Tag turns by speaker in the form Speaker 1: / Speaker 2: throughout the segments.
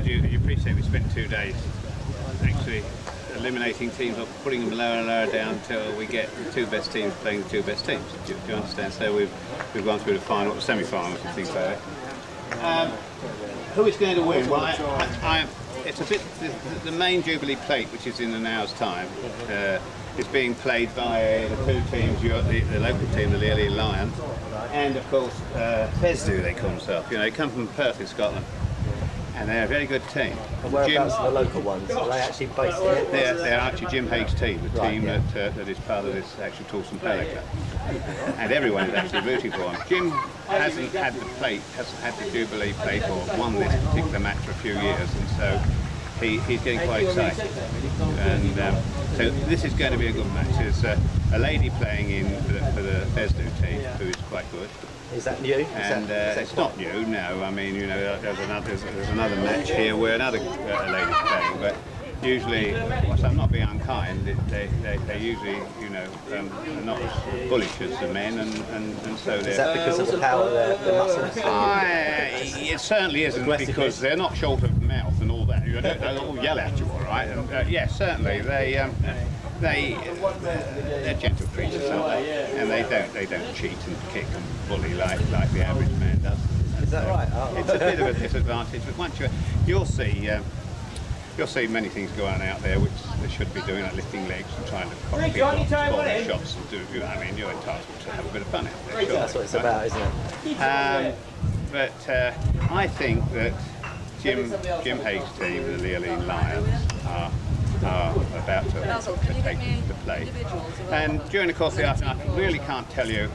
Speaker 1: You appreciate we spent 2 days actually eliminating teams, or putting them lower and lower down until we get the 2 best teams playing the 2 best teams. Do you understand? So we've gone through the final, the semi-finals and things like that. Who is going to win? Well, it's a bit the main Jubilee plate, which is in an hour's time, is being played by the 2 teams. You got the local team, the Reekie Lions, and of course Fesdu, they call themselves. You know, they come from Perth in Scotland. And they're a very good team.
Speaker 2: And whereabouts are the local ones? Are they actually based here?
Speaker 1: They're actually Jim Haig's team, the team that is part of this actual Toulston Polo Club. And everyone is actually rooting for him. Jim hasn't had the Jubilee plate or won this particular match for a few years, and so he's getting quite excited. And so this is going to be a good match. There's a lady playing in for the Fesdu team who is quite good.
Speaker 2: Is that new?
Speaker 1: It's not new, no. I mean, you know, there's another match here where another lady's playing, but usually, whilst I'm not being unkind, they usually, you know, are not as bullish as the men, and so they're...
Speaker 2: Is that because of the power of their muscles?
Speaker 1: It certainly isn't, because they're not short of mouth and all that. You know, they'll all yell at you, all right? Yes, certainly, they're gentle creatures, aren't they? And they don't cheat and kick and bully like the average man does.
Speaker 2: Is that right? Oh.
Speaker 1: It's a bit of a disadvantage, but once you'll see many things go on out there which they should be doing, like lifting legs and trying to copy people off body shots and do. You know, I mean, you're entitled to have a bit of fun out there. Sure,
Speaker 2: that's what it's about, isn't it?
Speaker 1: But I think that Jim Haig's team, the Reekie Lions, are about to take the play. And during the course of the afternoon, I really can't tell you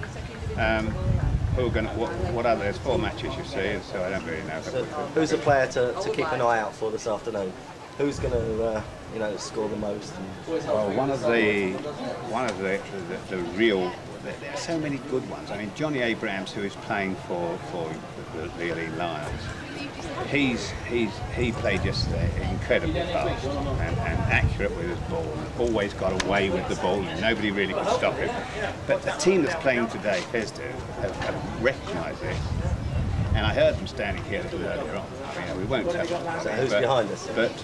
Speaker 1: who are going to, what other, there's 4 matches you see, and so I don't really know.
Speaker 2: So who's a player to keep an eye out for this afternoon? Who's going to score the most?
Speaker 1: Well, one of the real, there are so many good ones. I mean, Johnny Abrams, who is playing for the Reekie Lions, he played yesterday incredibly fast and accurate with his ball, always got away with the ball, and nobody really could stop him. But the team that's playing today, Fesdu, have recognised this, and I heard them standing here a little earlier on. I mean, we won't tell them.
Speaker 2: So who's behind us?
Speaker 1: But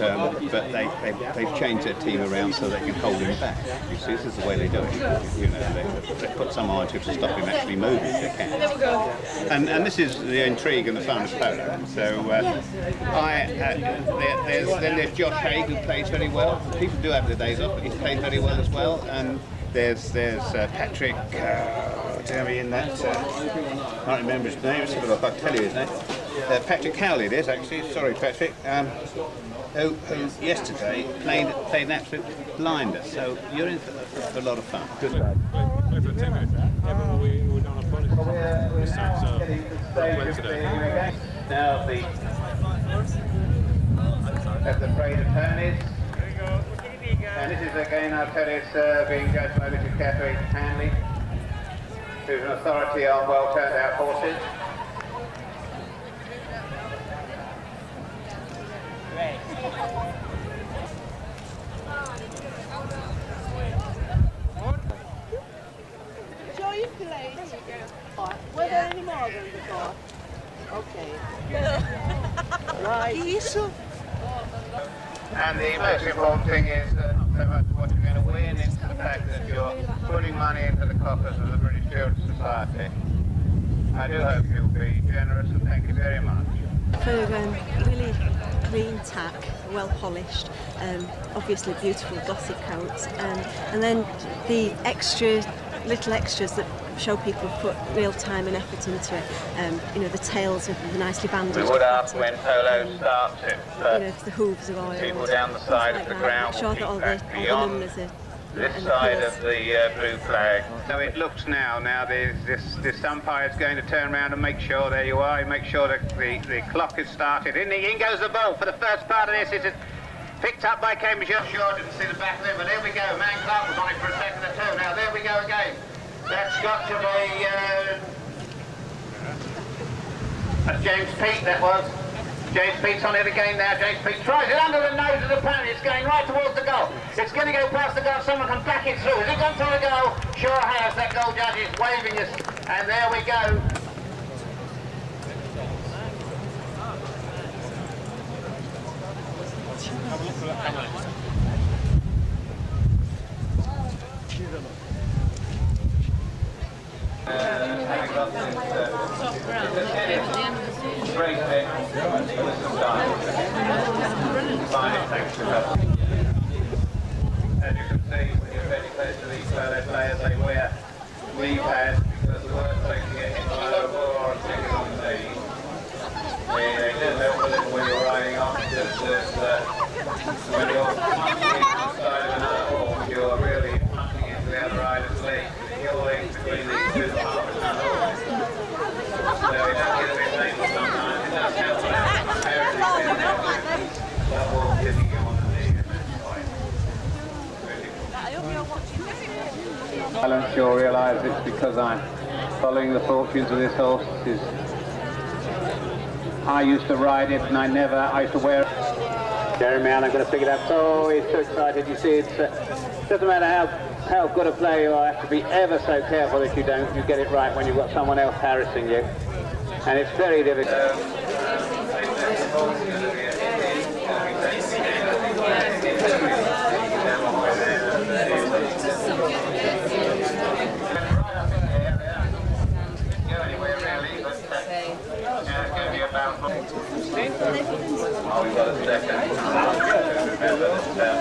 Speaker 1: they've changed their team around so they can hold him back. You see, this is the way they do it. You know, they put someone to stop him actually moving if they can. And this is the intrigue and the fun of polo. So there's Josh Haig, who plays very well. People do have their days off, but he's played very well as well. And there's Patrick. In that, I can't remember his name. I'll tell you his name. Patrick Cowley it is, actually. Sorry, Patrick. Who yesterday played an absolute blinder. So you're in for a lot of fun.
Speaker 2: Good lad.
Speaker 3: Play for 10 minutes. Yeah, but we're not on policy. This time, so Wednesday.
Speaker 1: Now the parade of ponies. And this is again, I'll tell you, it's being judged by Mr. Catherine Hanley, who's an authority on well turned out horses.
Speaker 4: Joe, you played. Were there any more than before? Okay. Right.
Speaker 1: And the most important thing is not so much what you're going to win, it's the fact that you're putting money into the coffers of the British Children's Society. I do hope you'll be generous, and thank you very much.
Speaker 5: For really clean tack, well polished, obviously beautiful glossy coats, and then the little extras that show people have put real time and effort into it. You know, the tails with the nicely bandaged.
Speaker 1: We would ask when polo starts it,
Speaker 5: you know, the hooves are oiled.
Speaker 1: people down the side of the ground
Speaker 5: Make sure that all the numbers are.
Speaker 1: This side of the blue flag. So it looks now this umpire's going to turn around and make sure, there you are, make sure that the clock is started. In goes the ball for the first part of this. It's picked up by Cambridge. Sure, didn't see the back of it, but there we go. Man Clark was on it for a second or two. Now there we go again. That's got to be...
Speaker 6: That's James Pete, that was. James Pete's on it again now. James Pete tries it under the nose of the opponent. It's going right towards the goal. It's going to go past the goal. Someone can back it through. Has it gone through the goal? Sure has. That goal judge is waving us. And there we go.
Speaker 1: Great hit. As you can see, when you're very close to these players, they wear lead pads because the worst they can get hit low or sticking on the knee. They do help a little when you're riding off, just when you're punching into the side of another horse, you're really punching into the other rider's leg, your legs between these two halves of another horse. So it does get a bit painful sometimes. It does help a lot comparatively that will hitting you on the knee at this point. I'm sure realise it's because I'm following the fortunes of this horse. I used to ride it and I used to wear it. Jeremy, I'm going to pick it up. Oh, he's so excited. You see, it doesn't matter how good a player you are, you have to be ever so careful that you get it right when you've got someone else harassing you. And it's very difficult. Oh, we've got a second. Remember that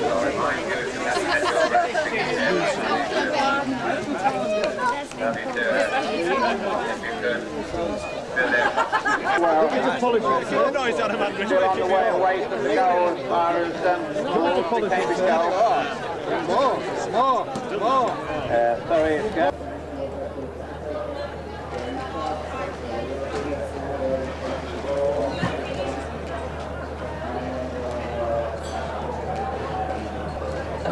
Speaker 1: I'll remind you if you haven't had your recognition. Let me do it. If you could. Well,
Speaker 3: Nice out of man.
Speaker 1: still on the way away from the goal as far as towards the Cambridge goal. More. Sorry, it's go.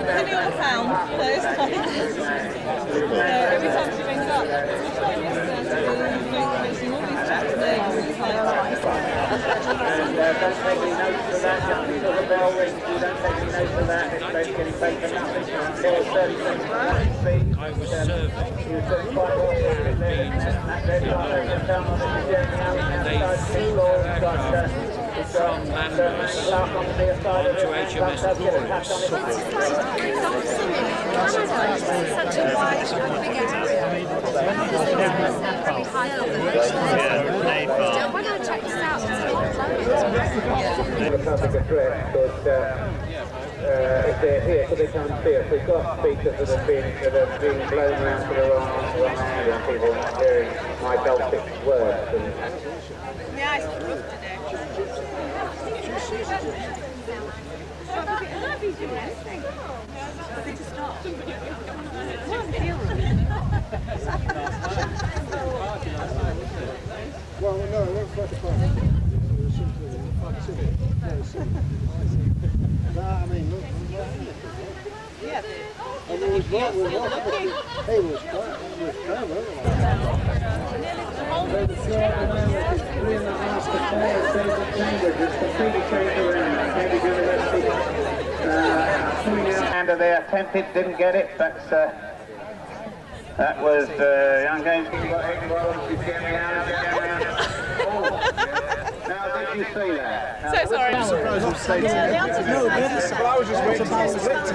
Speaker 4: Penny on a pound, those times. Every time she rings up, she's trying to all these chaps' names. It's like,
Speaker 6: Don't take any notes of that, just until the bell rings. You don't take any notes of that. It's basically paid for nothing until 30 seconds of speed.
Speaker 3: I was serving.
Speaker 6: You said quite well in there, and they're trying to down on the journey out outside the floor. We've got Clark on the near side of it. Clark does get a touch on it.
Speaker 7: Such a wide, big area. Very high elevation. We're going to check this out.
Speaker 6: The public address, but if they're here, so they can't see us. We've got speakers that have been blown around to the wrong area, and people are not hearing my dulcet words.
Speaker 4: yeah, it's rough today.
Speaker 8: Well, no, it won't quite fun. It was simply facsimile. Very simple. I mean, look.
Speaker 4: Yeah,
Speaker 8: And it was what we wanted, but it was quite, it was clever.
Speaker 6: Under there, attempted, didn't get it, but that was young James. Now, did you see that?
Speaker 4: so sorry.
Speaker 8: No, the other side. Well, I was just waiting for the split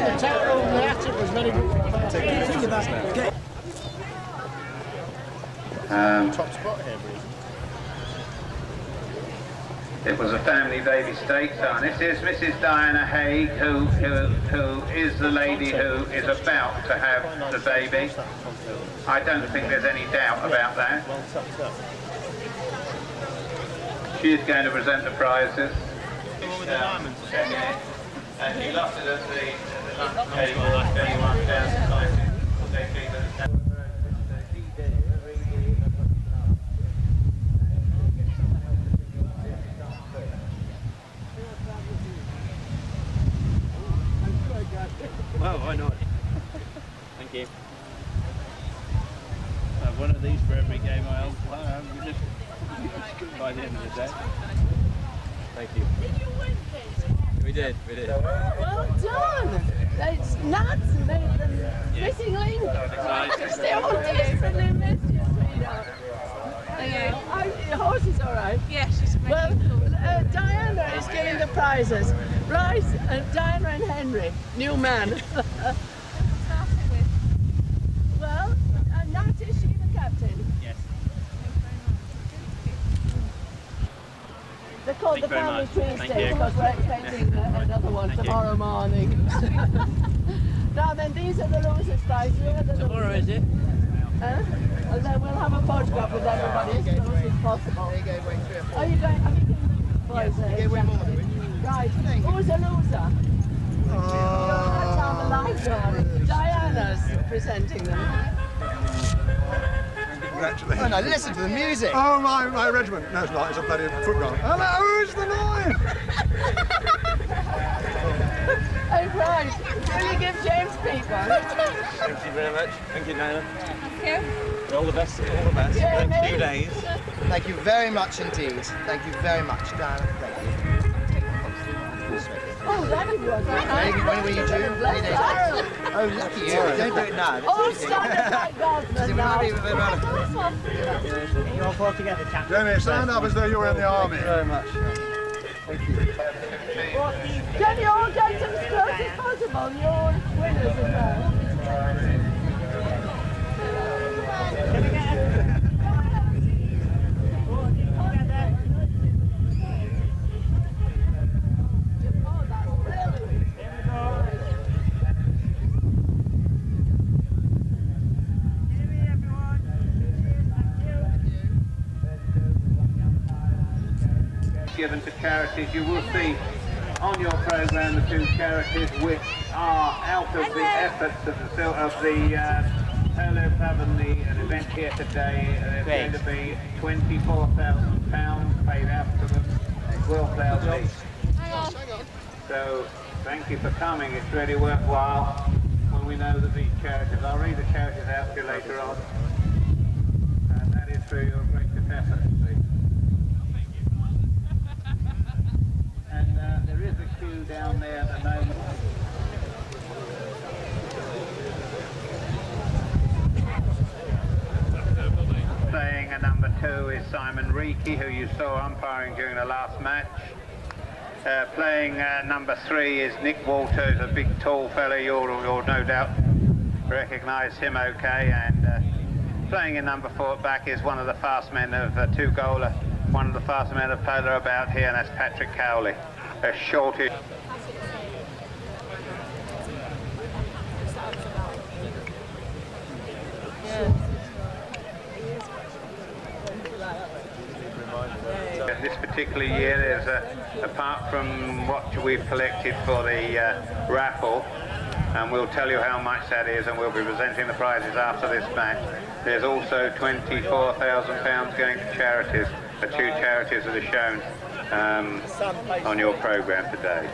Speaker 8: The tackle on the attic was very good. Think about it. Top spot here, Bruce.
Speaker 6: It was a family baby stakes, and this is Mrs. Diana Haig, who is the lady who is about to have the baby. I don't think there's any doubt about that. She's going to present the prizes. And he lost it at the lunch table, anyone down
Speaker 3: Well, why not?
Speaker 9: you. One of these for every game I hold. By the end of the day. Thank you.
Speaker 7: Did you win this?
Speaker 9: We did.
Speaker 7: Well done! It's nuts made them missing link. Still desperately missed you, sweetheart. The horse is all right.
Speaker 4: Yeah, she's
Speaker 7: Well, Diana is giving the prizes. Right, Diana and Henry, new man. Well, Nat, is she the captain?
Speaker 9: Yes.
Speaker 7: They're called the family tree stakes because we're expecting another one tomorrow morning. Now then, these are the losers' prizes.
Speaker 9: Tomorrow, is it?
Speaker 7: And then we'll have a photograph with everybody as close as possible. Are you going? Have you boys? Right. Who's a loser? That's on the lifeguard. Diana's presenting them.
Speaker 10: Congratulations.
Speaker 11: Oh no, listen to the music.
Speaker 10: Oh, my regiment. No, it's not. It's a bloody football. Hello, who's the nine?
Speaker 7: Oh, right. Will you give James people?
Speaker 9: Thank you very much. Thank you, Diana.
Speaker 4: Thank you.
Speaker 9: All the best. All the best.
Speaker 7: Yeah,
Speaker 9: Next 2 days.
Speaker 11: Thank you very much indeed. Thank you very much, Diana. Thank you.
Speaker 7: Oh, that was
Speaker 11: When were you due? Oh, lucky you. Don't do it now.
Speaker 7: Oh, standard like Gosman now.
Speaker 11: You're all four together, Captain.
Speaker 10: Jamie, stand up as though you were in the army.
Speaker 11: Thank you very much. Thank you.
Speaker 7: Can you all get as close as possible? You're winners as well.
Speaker 6: Given to charities, you will see on your programme the 2 charities which are out of the efforts of the Polo Club and the event here today. There's going to be £24,000 paid out to them, £12,000 each. So thank you for coming. It's really worthwhile when we know that these charities. I'll read the charities out to you later on, and that is through your gracious efforts. And there is a queue down there at the moment. Playing at number 2 is Simon Reekie, who you saw umpiring during the last match. Playing number 3 is Nick Walters, a big tall fellow. You'll no doubt recognise him okay. And playing in number 4 back is one of the fast men of 2-goaler. One of the fast men of Polo about here, and that's Patrick Cowley. A shortish. This particular year, there's apart from what we've collected for the raffle, and we'll tell you how much that is, and we'll be presenting the prizes after this match. There's also £24,000 going to charities. The 2 charities that are shown on your programme today.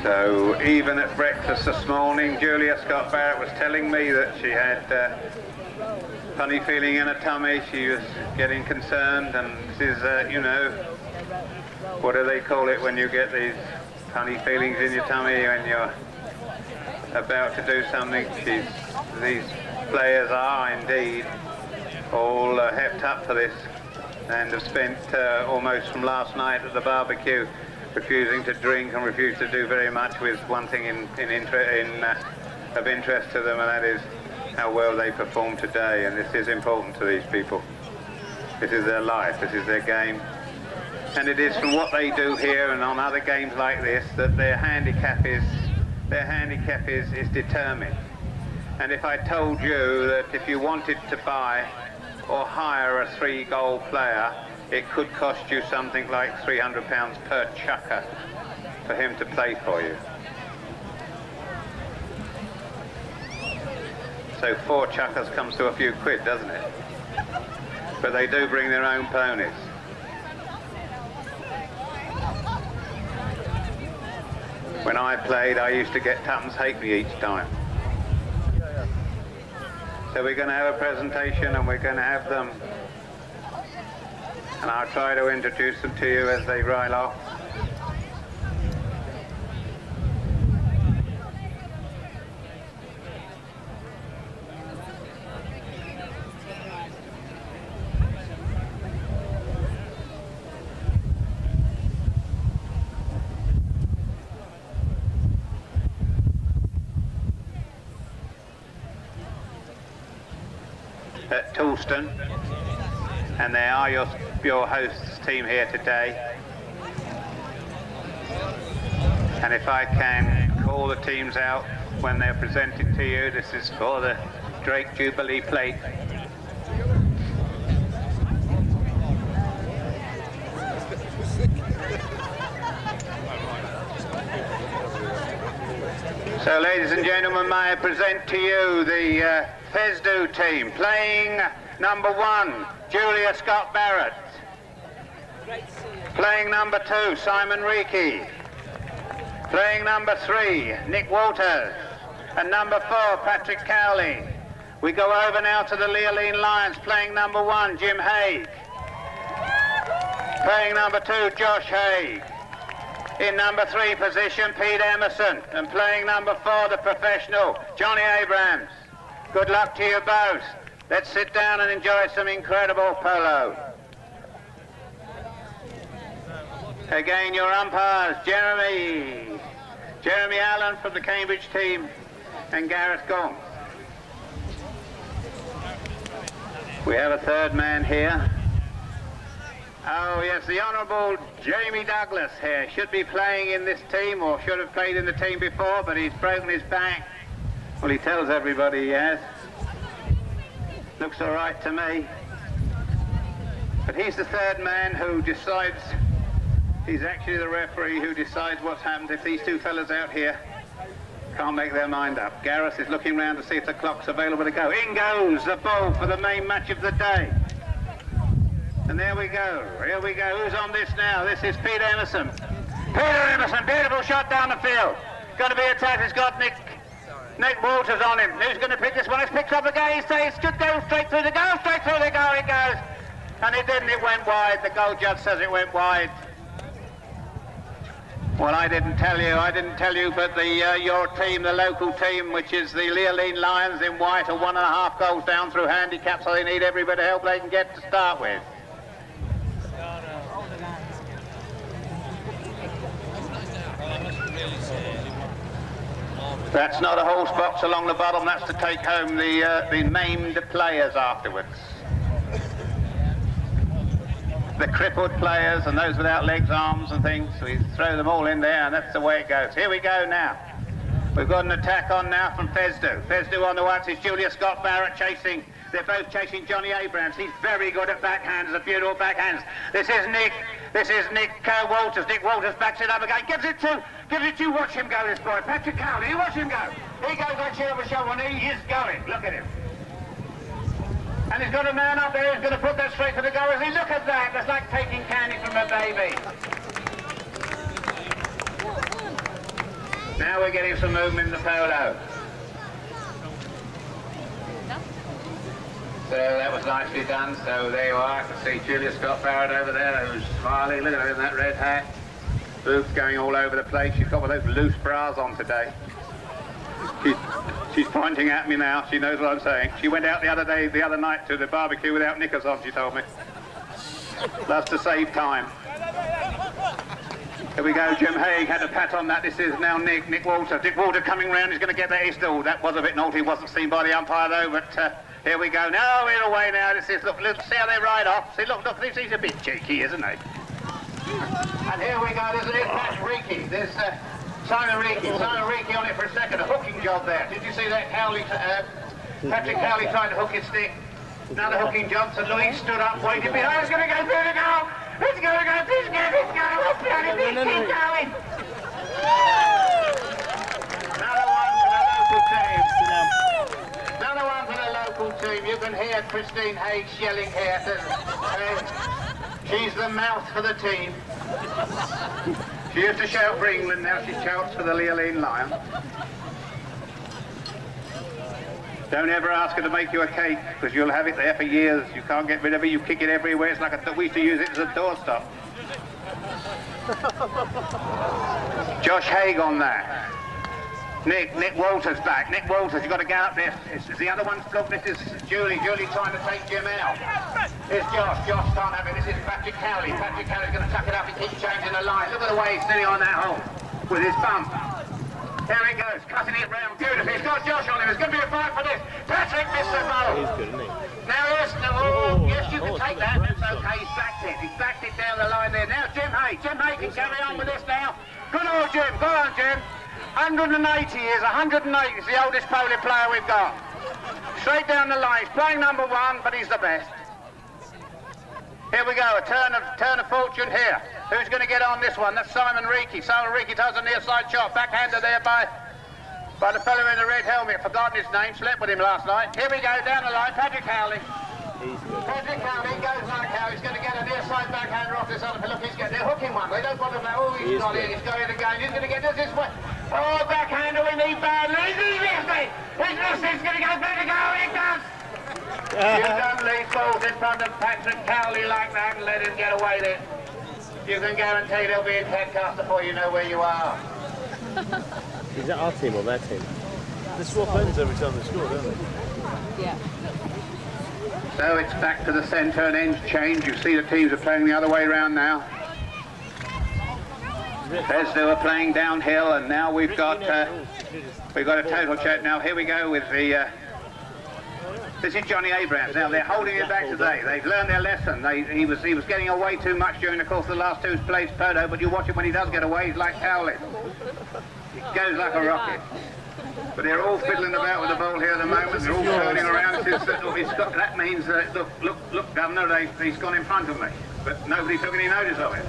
Speaker 6: So even at breakfast this morning, Julia Scott Barrett was telling me that she had funny feeling in her tummy. She was getting concerned, and this is, you know, what do they call it when you get these funny feelings in your tummy when you're about to do something? These players are indeed all hepped up for this, and have spent almost from last night at the barbecue refusing to drink and refuse to do very much, with one thing of interest to them, and that is how well they perform today. And this is important to these people. This is their life, this is their game, and it is from what they do here and on other games like this that their handicap is determined. And if I told you that if you wanted to buy or hire a 3-goal player, it could cost you something like £300 per chucker for him to play for you. So 4 chuckers comes to a few quid, doesn't it? But they do bring their own ponies. When I played, I used to get tuppence halfpenny each time. So we're going to have a presentation and we're going to have them. And I'll try to introduce them to you as they ride off. At Toulston, and they are your hosts team here today. And if I can call the teams out when they're presented to you, this is for the Drake Jubilee plate. So ladies and gentlemen, may I present to you the Fesdo team. Playing number 1, Julia Scott Barrett. Playing number 2, Simon Reekie. Playing number 3, Nick Walters. And number 4, Patrick Cowley. We go over now to the Leoline Lions. Playing number 1, Jim Haig. Playing number 2, Josh Haig. In number 3 position, Pete Emmerson. And playing number 4, the professional, Johnny Abrams. Good luck to you both. Let's sit down and enjoy some incredible polo. Again, your umpires, Jeremy Allen from the Cambridge team and Gareth Gong. We have a third man here. Oh yes, the Honourable Jamie Douglas here should be playing in this team, or should have played in the team before, but he's broken his back. Well, he tells everybody he has. Looks all right to me. But he's the third man who decides, he's actually the referee who decides what's happened if these two fellas out here can't make their mind up. Gareth is looking round to see if the clock's available to go. In goes the ball for the main match of the day. And there we go, here we go. Who's on this now? This is Peter Emmerson. Peter Emmerson, beautiful shot down the field. Going to be attacked, he's got Nick Walters on him. Who's going to pick this one? It's picked up again. He says it should go straight through the goal, straight through the goal it goes. And it didn't, it went wide. The goal judge says it went wide. Well, I didn't tell you, but your team, the local team, which is the Leoline Lions in white, are 1.5 goals down through handicap, so they need every bit of help they can get to start with. That's not a horse box along the bottom, that's to take home the maimed players afterwards. The crippled players and those without legs, arms and things, we throw them all in there and that's the way it goes. Here we go now. We've got an attack on now from Fesdo. Fesdo on the whites is Julia Scott Barrett chasing. They're both chasing Johnny Abrams. He's very good at backhands, a beautiful backhands. This is Nick Walters. Nick Walters backs it up again. Gives it to, watch him go, this boy. Patrick Cowley, you watch him go. He goes like shoulder to shoulder and he is going. Look at him. And he's got a man up there who's going to put that straight for the goal. Look at that. That's like taking candy from a baby. Now we're getting some movement in the polo. So that was nicely done. So there you are. I can see Julia Scott Barrett over there who's smiling. Look at her in that red hat. Boobs going all over the place. She's got one of those loose bras on today. She's pointing at me now. She knows what I'm saying. She went out the other night to the barbecue without knickers on, she told me. That's to save time. Here we go, Jim Haig had a pat on that. This is now Nick Walter. Nick Walter coming round, he's going to get that. Oh, that was a bit naughty, wasn't seen by the umpire though, but here we go. Now we're away now. This is, look, see how they ride off. See, look, he's a bit cheeky, isn't he? And here we go, this is Reekie. Simon Reekie on it for a second, a hooking job there. Did you see that? Cowley, Patrick Cowley tried to hook his stick. Another hooking job, so Louise stood up, waiting behind. It's going to go through the goal. It's going to go through the goal. It's going to go through the goal. Keep going. Another one for the local team. Another one for the local team. You can hear Christine Haig yelling here. She's the mouth for the team. She used to shout for England, now she shouts for the Leoline Lion. Don't ever ask her to make you a cake, because you'll have it there for years. You can't get rid of it, you kick it everywhere. It's like we used to use it as a doorstop. Josh Haig on that. Nick Walters back. Nick Walters, you've got to go up there. The other one's blocked. This is Julie trying to take Jim out. Here's Josh can't have it. This is Patrick Cowley. Patrick Cowley's going to tuck it up and keep changing the line. Look at the way he's sitting on that hole with his bump. There he goes, cutting it round beautifully. He's got Josh on him. There's going to be a fight for this. Patrick missed the ball.
Speaker 9: He's good, isn't he?
Speaker 6: Now yes, you can take that. That's okay. He's backed it. He's backed it down the line there. Now Jim Haig can carry on with this now. Good old Jim. Go on, Jim. 180 is 180 is the oldest polo player we've got. Straight down the line. He's playing number one, but he's the best. Here we go, a turn of fortune here. Who's going to get on this one? That's Simon Reekie. Simon Reekie does a near side shot. Backhander there by the fellow in the red helmet. Forgotten his name. Slept with him last night. Here we go, down the line. Patrick Cowley. Patrick Cowley goes like how he's going to get a near side backhander off this other. Look, they're hooking one. They don't want to know. Oh, he's not in. He's going again. He's going to get this way. Oh, backhander we need badly. He's missed it. He's going to go through the goal. He does. You don't leave balls in front of Patrick Cowley like that and let him get away with it. You can guarantee they'll be in headcast before you know where you are.
Speaker 9: Is that our team or their team? They swap ends every time they score, don't they?
Speaker 4: Yeah.
Speaker 6: So it's back to the centre and ends change. You see the teams are playing the other way around now. Bethesda are playing downhill, and now we've got a total check. Now here we go with the. This is Johnny Abrams. Now they're holding it back today. They've learned their lesson. He was getting away too much during the course of the last two plays Polo, but you watch it when he does get away. He's like Cowley. He goes like a rocket. But they're all fiddling about with the ball here at the moment. They're all turning around. That means that look, Governor, he's gone in front of me, but nobody took any notice of it.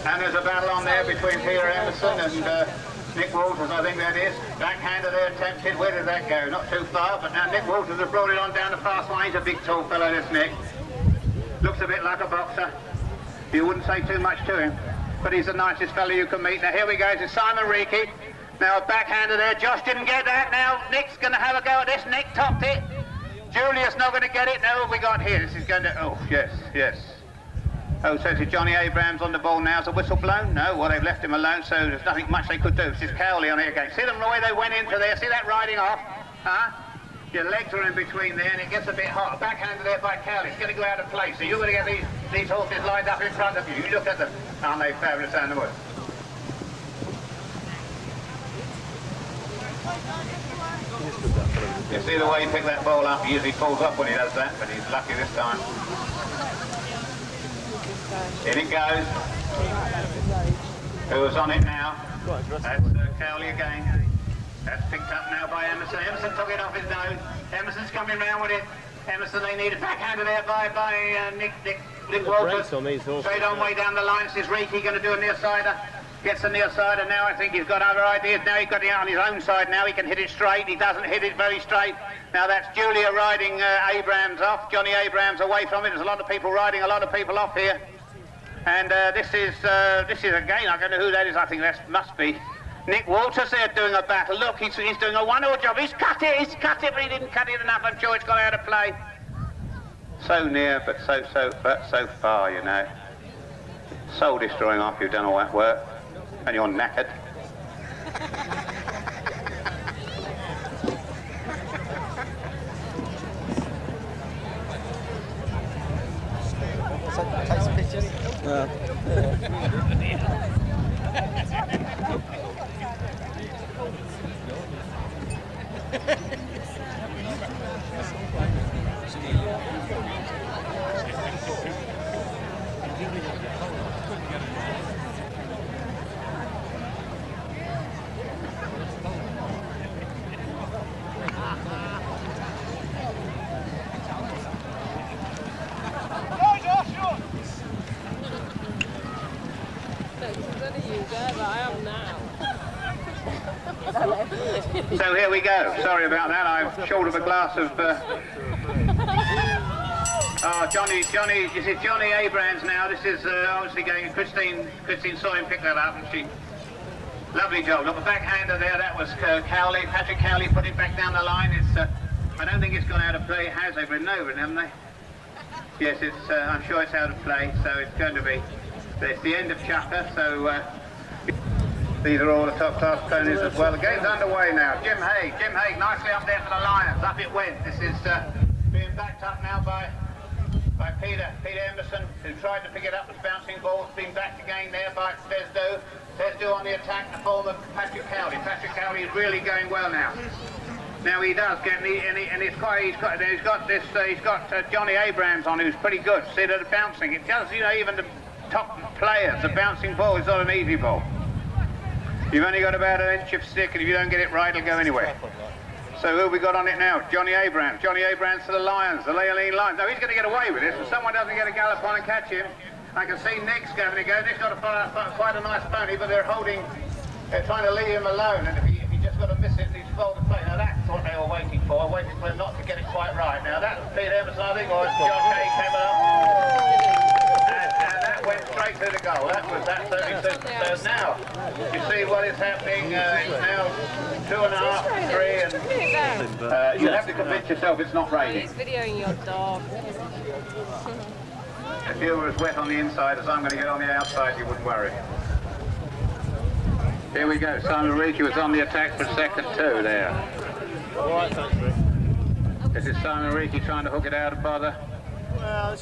Speaker 6: And there's a battle on there between Peter Emmerson and Nick Walters, I think that is. Backhander there attempted. Where did that go? Not too far, but now Nick Walters has brought it on down the fast line. He's a big tall fellow, this Nick. Looks a bit like a boxer. You wouldn't say too much to him, but he's the nicest fellow you can meet. Now here we go, it's Simon Reekie. Now a backhander there. Josh didn't get that. Now Nick's going to have a go at this. Nick topped it. Julius not going to get it. Now what have we got here? This is going to... Oh, yes. Oh, so it's Johnny Abrams on the ball now. Is the whistle blown? No, well, they've left him alone, so there's nothing much they could do. It's just Cowley on it again. See them the way they went into there? See that riding off? Huh? Your legs are in between there, and it gets a bit hot. A backhander there by Cowley. It's going to go out of place. So you're going to get these horses lined up in front of you. You look at them. Aren't they fabulous animals? You see the way he picked that ball up? He usually falls off when he does that, but he's lucky this time. In it goes. Who's on it now? That's Cowley again. That's picked up now by Emmerson. Emmerson took it off his nose. Emmerson's coming round with it. Emmerson, they need a backhander there by Nick Walters. Straight on way down the line. This is Reekie going to do a near-sider. Gets the near-sider now. I think he's got other ideas. Now he's got it on his own side now. He can hit it straight. He doesn't hit it very straight. Now that's Julia riding Abrams off. Johnny Abrams away from it. There's a lot of people riding a lot of people off here. And this is again, I don't know who that is. I think that must be Nick Walters there doing a battle. Look, he's doing a one-all job. He's cut it, but he didn't cut it enough. I'm sure it's gone out of play. So near, but so far, you know. Soul destroying after you've done all that work, and you're knackered.
Speaker 2: Take some pictures.
Speaker 6: So here we go. Sorry about that. I'm short of a glass of... Oh, Johnny, this is Johnny Abrams now. This is obviously going... Christine saw him pick that up and she... Lovely job. Look, the backhander there, that was Cowley. Patrick Cowley put it back down the line. It's... I don't think it's gone out of play. It has. They've ridden over it, haven't they? Yes, it's. I'm sure it's out of play, so it's going to be... It's the end of chapter, so... These are all the top-class ponies as well. The game's underway now. Jim Haig nicely up there for the Lions. Up it went. This is being backed up now by Peter Emmerson, who tried to pick it up with bouncing balls. Being backed again there by Tesdo on the attack in the form of Patrick Cowley. Patrick Cowley is really going well now. Now he does get and he's got Johnny Abrams on, who's pretty good. See that the bouncing. It does, you know, even the top players, the bouncing ball is not an easy ball. You've only got about an inch of stick, and if you don't get it right, it'll go anywhere. So who have we got on it now? Johnny Abrams. Johnny Abrams to the Lions, the Leoline Lions. No, he's going to get away with this. If someone doesn't get a gallop on and catch him, I can see Nick's going to go. Nick's got quite a nice pony, but they're trying to leave him alone. And if he just got to miss it, he's fouled the play. Now that's what they were waiting for him not to get it quite right. Now that's Peter Emmerson, I think, or Josh Haig came up. And that went straight to the goal. That certainly so now you see what is happening. It's now 2.5, 3, and you have to convince yourself it's not raining.
Speaker 4: He's videoing your dog.
Speaker 6: If you were as wet on the inside as I'm going to get on the outside, you wouldn't worry. Here we go. Simon Reekie was on the attack for second too there.
Speaker 9: All right, thanks, Rick.
Speaker 6: This is Simon Reekie trying to hook it out of bother.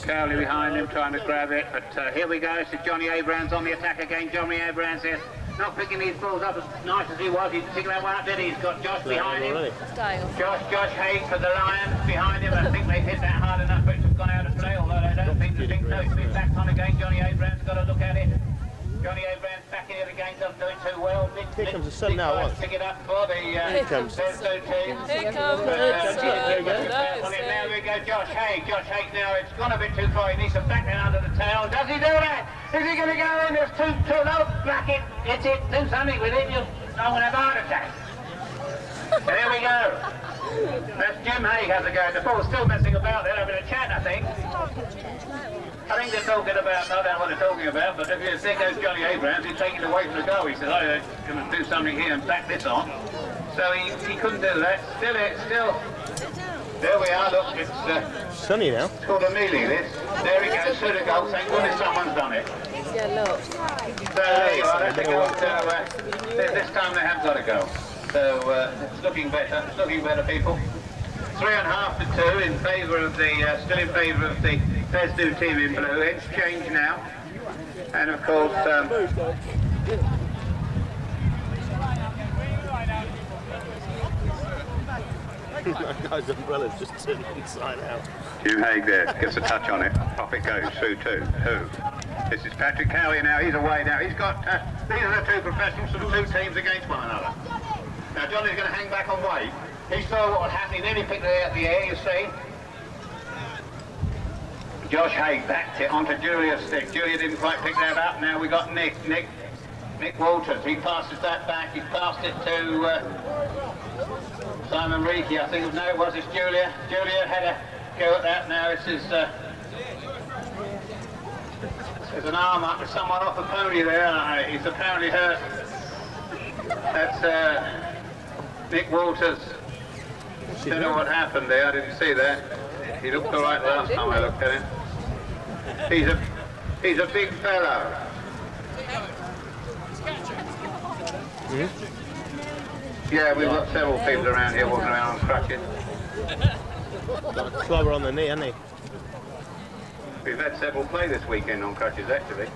Speaker 6: Cowley behind him trying to grab it, but here we go. This is Johnny Abrams on the attack again. Johnny Abrams is not picking these balls up as nice as he was. He's picking that one up, did he? He's got Josh behind him. Josh Haig for the Lions behind him. I think they've hit that hard enough for it to have gone out of play, although I don't think so. It's been backed on again. Johnny Abrams got to look at it. Johnny Abrams backing it again, doesn't do it too well.
Speaker 9: Here comes the sun now, what?
Speaker 6: Pick it up for the Tesdo team.
Speaker 4: Here comes
Speaker 6: There we go, Josh Haig. Josh Haig now, it's gone a bit too far. He needs to back it under the tail. Does he do that? Is he going to go in? There's too low. Back it. Hit it. Do something with it. I'm going to have a heart attack. There we go. That's Jim Haig has a go. The ball's still messing about. They're having a chat, I think. I think they're talking about, I don't know what they're talking about, but if there goes Johnny Abrams, he's taking it away from the goal. He says, I'm going to do something here and back this on. So he couldn't do that. Still. There we are, look, it's
Speaker 9: sunny now.
Speaker 6: It's called a mealie, this. There he goes, through the goal. Thank goodness someone's done it.
Speaker 4: Yeah, look.
Speaker 6: So there you are, that's a goal. So this time they have got a goal. So it's looking better. It's looking better, people. 3.5 to 2 in favour of the, still in favour of the Tesdo team in blue. It's changed now. And of course,
Speaker 9: that guy's umbrella's just turned inside out.
Speaker 6: Jim Haig there, gets a touch on it. Off it goes, through two. This is Patrick Cowley now, he's away now. He's got, these are the two professionals from the two teams against one another. Now Johnny's going to hang back on weight. He saw what was happening, then he picked it out of the air, you see. Josh Haig backed it onto Julia's stick. Julia didn't quite pick that up. Now we got Nick Walters. He passes that back. He passed it to Simon Reekie. I think no, it was Julia. Julia had a go at that. Now this is there's an arm up with someone off a pony there. He's apparently hurt. That's Nick Walters. Don't know what happened there. I didn't see that. He looked all right last time I looked at him. He's a big fellow. Yeah, we've got several people around here walking around on crutches.
Speaker 9: Got a clobber on the knee, hasn't he?
Speaker 6: We've had several play this weekend on crutches, actually.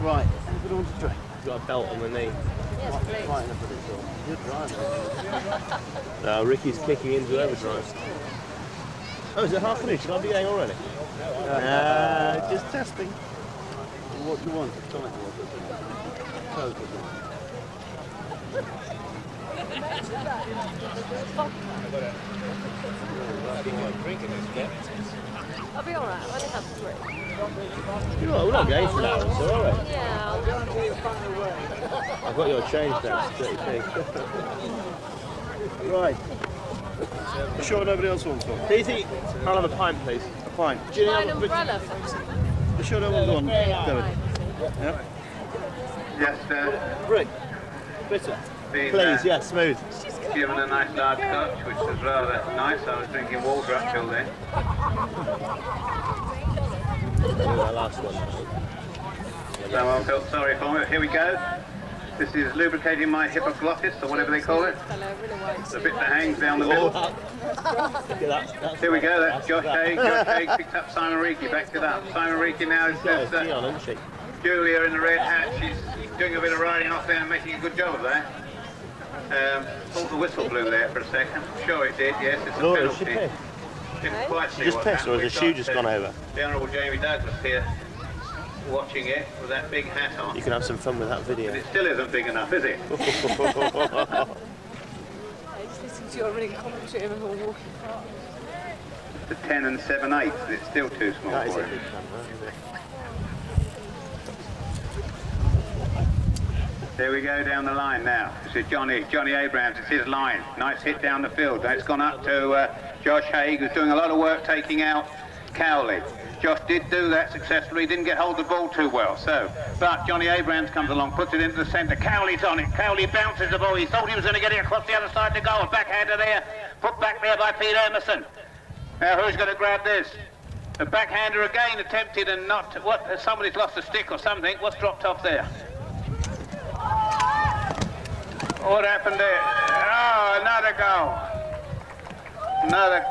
Speaker 9: Right, anybody want to drink? He's got a belt on the knee.
Speaker 4: Yes, please.
Speaker 9: Good driver. No, Ricky's kicking into overdrive. Oh, is it half finished? Should I be going already? Just testing.
Speaker 8: What do you want?
Speaker 3: Drinking this bit.
Speaker 4: I'll be alright, I'll only have 3.
Speaker 9: You know, we're not going for that one, so are we?
Speaker 4: Yeah, I'll
Speaker 9: I've got your change now, it's 30p. Right.
Speaker 10: You sure nobody else wants one?
Speaker 9: Easy. I'll have a pint, please.
Speaker 10: A pint.
Speaker 9: Do you
Speaker 4: buy
Speaker 9: have
Speaker 4: an
Speaker 9: a
Speaker 4: umbrella.
Speaker 10: You sure no one's one? David? Yeah.
Speaker 1: Just
Speaker 9: Rick. Bitter.
Speaker 1: been,
Speaker 9: Please, yeah, smooth.
Speaker 1: given a nice large scotch, which was rather nice. I was drinking water up till then.
Speaker 9: That last one.
Speaker 1: So I felt sorry for me. Here we go. This is lubricating my hippoglottis, or whatever they call it. The bit that hangs down the middle.
Speaker 9: Look at that.
Speaker 1: Here we go, that's Josh Haig. Josh Haig picked up Simon Reekie, backed it up. Simon Reekie now is just Julia in the red hat. She's doing a bit of riding off there and making a good job of that. Thought the whistle blew there for a second. I'm sure it did, yes, it's a penalty. Didn't quite see
Speaker 9: Just
Speaker 1: what
Speaker 9: pissed, or
Speaker 1: happened.
Speaker 9: has the shoe just gone over?
Speaker 1: The Honourable Jamie Douglas here watching it with that big hat on.
Speaker 9: You can have some fun with that video.
Speaker 1: But it still isn't big enough, is it?
Speaker 4: I just listened to your running commentary when we were walking past.
Speaker 1: The 10 and 7/8, it's still too small
Speaker 9: That is
Speaker 1: for
Speaker 9: a
Speaker 1: it.
Speaker 9: big camera, isn't it?
Speaker 1: There we go down the line now. This is Johnny Abrams, it's his line. Nice hit down the field. Now it's gone up to Josh Haig, who's doing a lot of work taking out Cowley. Josh did do that successfully, didn't get hold of the ball too well. But Johnny Abrams comes along, puts it into the centre. Cowley's on it. Cowley bounces the ball. He thought he was going to get it across the other side to goal. Backhander there, put back there by Peter Emmerson. Now who's going to grab this? The backhander again attempted and not. What? Somebody's lost a stick or something. What's dropped off there? What happened there? Oh, another goal. Another.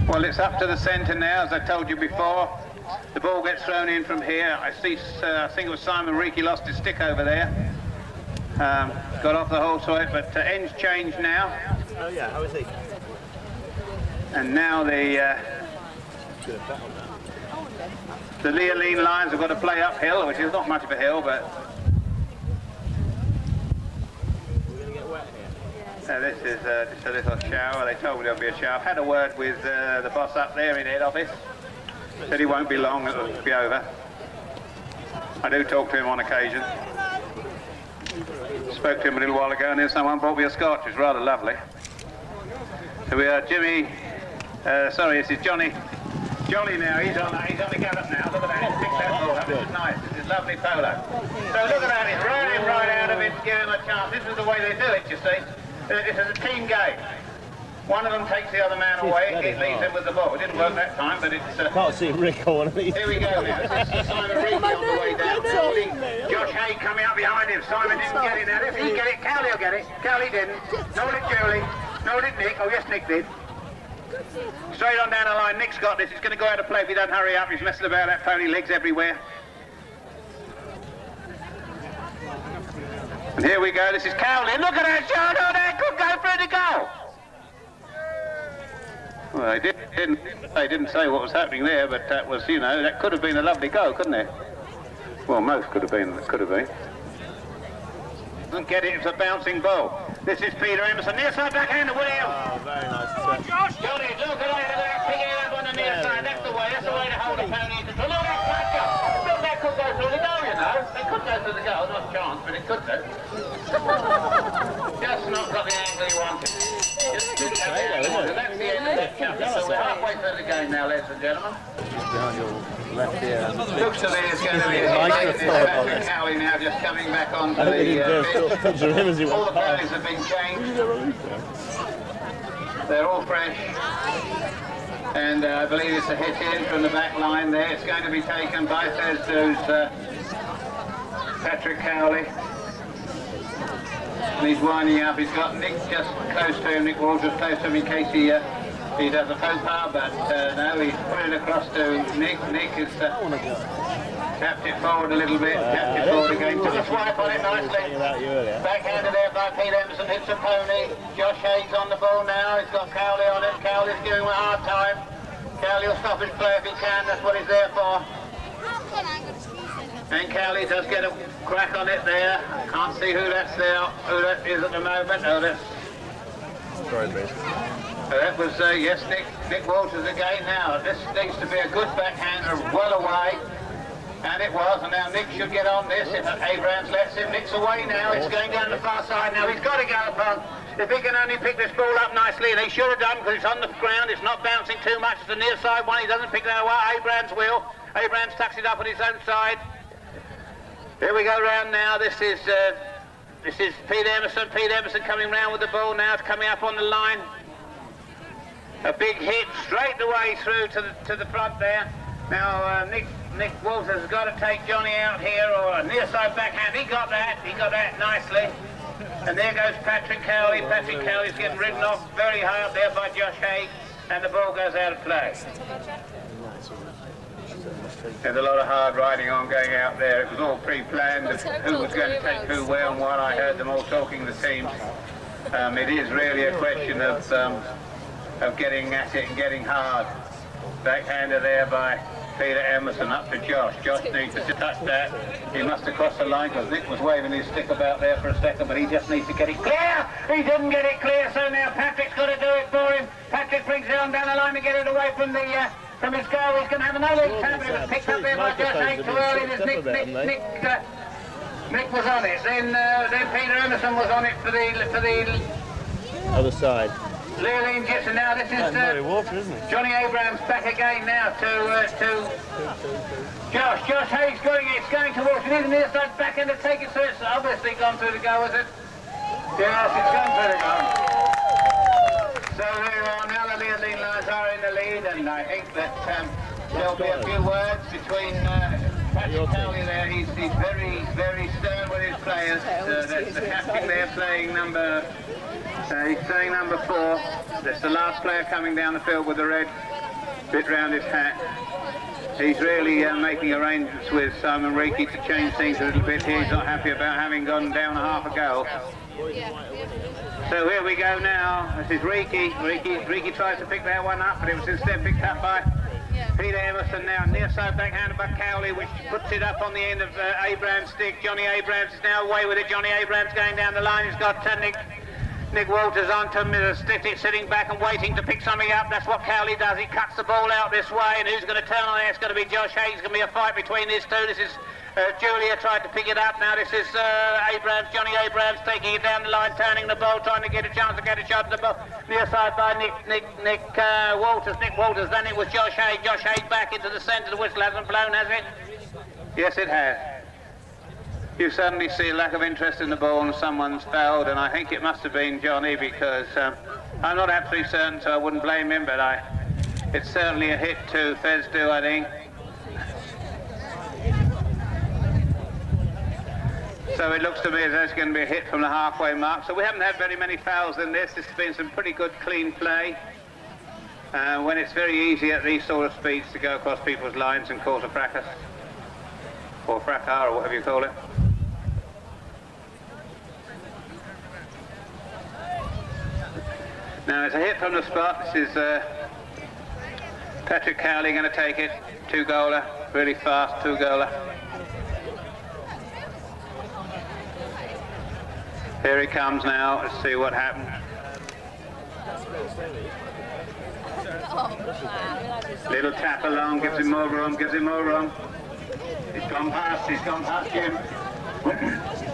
Speaker 1: Well, it's up to the centre now, as I told you before. The ball gets thrown in from here. I see, I think it was Simon Reekie lost his stick over there. Got off the whole side, but ends change now.
Speaker 9: Oh yeah, how is he?
Speaker 1: And now the Leoline Lions have got to play uphill, which is not much of a hill, but this is just a little shower. They told me there'll be a shower. I've had a word with the boss up there in head office. Said he won't be long, it'll be over. I do talk to him on occasion. Spoke to him a little while ago, and then someone brought me a scotch. It was rather lovely. So we are Jimmy. Sorry, this is Johnny. Johnny now, he's on the gallop now. Look at that, he's picked that ball up. This is nice. This is lovely polo. So look at that, he's running right out of it, give him a chance. This is the way they do it, you see. This is a team game. One of them takes the other man away, it leaves him with the ball. It didn't work that time, but it's...
Speaker 9: Can't see Rick or one of these.
Speaker 1: Here we go now. This is Simon Reekie on the way down. Josh Haig coming up behind him. Simon didn't get it now. If he get it, Cowley will get it. Cowley didn't. Nor did Jubilee. Nor did Nick. Oh yes, Nick did. Straight on down the line. Nick's got this. He's going to go out of play if he doesn't hurry up. He's messing about that pony, legs everywhere. And here we go. This is Cowley. Look at that shot. Oh, that could go for it to go. Well, they didn't say what was happening there, but that was, you know, that could have been a lovely go, couldn't it? Well, most could have been. Doesn't get it. It's a bouncing ball. This is Peter Emmerson. Near side backhander, William.
Speaker 9: Oh, very nice touch.
Speaker 1: Johnny, look at that. Pick it up on the near side. That's the way. That's the way to hold a pony in control. Look at that go. Look, that could go through the goal, you know. It could go through the goal. Not a chance, but it could do. Just not got the angle he wanted. Just didn't have the angle. And that's the end of that chapter. So we're halfway through the game now, ladies and gentlemen.
Speaker 9: Behind your left ear.
Speaker 1: Looks to me it's going to be Patrick Cowley now just coming back onto the pitch. All the ponies have been changed. They're all fresh. And I believe it's a hit in from the back line there. It's going to be taken by Thursday's Patrick Cowley. And he's winding up. He's got Nick just close to him. Nick Walsh just close to him in case he does a faux pas, but no, he's put it across to Nick. Nick has tapped it forward a little bit, tapped it forward again. Took a swipe on it nicely. Backhander there by Peter Emmerson, hits a pony. Josh Haig's on the ball now. He's got Cowley on it. Cowley's giving him a hard time. Cowley will stop his play if he can. That's what he's there for.
Speaker 6: And Cowley does get a crack on it there. Can't see who that's there, who that is at the moment. Oh, that's... that was, yes, Nick Walters again now. This needs to be a good backhander, well away. And it was, and now Nick should get on this if Abrams lets him. Nick's away now, it's going down the far side now. He's got to go upon. If he can only pick this ball up nicely, and he should have done because it's on the ground, it's not bouncing too much. It's the near side one, he doesn't pick that away. Abrams will. Abrams tucks it up on his own side. Here we go round now. This is Pete Emmerson. Pete Emmerson coming round with the ball now. It's coming up on the line. A big hit straight away through to the front there. Now Nick Walters has got to take Johnny out here, or a near side backhand. He got that nicely. And there goes Patrick Cowley. Patrick Cowley's getting ridden off very hard there by Josh Haig, and the ball goes out of play. There's a lot of hard riding on going out there. It was all pre-planned of who was going to take who where and what. I heard them all talking the teams. It is really a question of getting at it and getting hard. Backhander there by Peter Emmerson up to Josh. Josh needs to touch that. He must have crossed the line because Nick was waving his stick about there for a second, but he just needs to get it clear. He didn't get it clear, so now Patrick's got to do it for him. Patrick brings it on down the line to get it away from his goal. He's going to have another time, but it was picked up there by Josh Haig too early. Nick was on it. Then Peter Emmerson was on it for the
Speaker 9: other side.
Speaker 6: Leoline Gibson. Now this is Johnny Abrams back again now to Josh. Josh Haig's going. It's going towards it. He's on the other side back end to take it. So it's obviously gone through the goal, is it? Yes, it's gone through the goal. So there are now the Leoline Lions are in the lead, and I think that there'll be a few words between Patrick Cowley there. He's very, very stern with his players. That's the captain there playing number. He's playing number 4. That's the last player coming down the field with the red bit round his hat. He's really making arrangements with Simon Reekie to change things a little bit here. He's not happy about having gone down a half a goal. So here we go now. This is Reekie. Reekie tries to pick that one up, but it was instead picked up by Peter Emmerson now. Near side backhanded by Cowley, which puts it up on the end of Abrams' stick. Johnny Abrams is now away with it. Johnny Abrams going down the line. He's got Nick Walters onto him, sitting back and waiting to pick something up. That's what Cowley does. He cuts the ball out this way, and who's going to turn on it? It's going to be Josh Haig. It's going to be a fight between these two. This is Julia tried to pick it up. Now this is Johnny Abrams taking it down the line, turning the ball, trying to get a chance to get a shot at the ball. Near side by Nick Walters. Nick Walters. Then it was Josh Haig. Josh Haig back into the centre. The whistle hasn't blown, has it? Yes, it has. You suddenly see a lack of interest in the ball and someone's fouled, and I think it must have been Johnny, because I'm not absolutely certain, so I wouldn't blame him, but it's certainly a hit to Fezdu, I think. So it looks to me as though it's going to be a hit from the halfway mark. So we haven't had very many fouls in this. This has been some pretty good clean play. When it's very easy at these sort of speeds to go across people's lines and cause a fracas. Or fracas, or whatever you call it. Now it's a hit from the spot. This is Patrick Cowley going to take it. 2-goaler, really fast 2-goaler. Here he comes now. Let's see what happens. Little tap along, gives him more room, He's gone past Jim.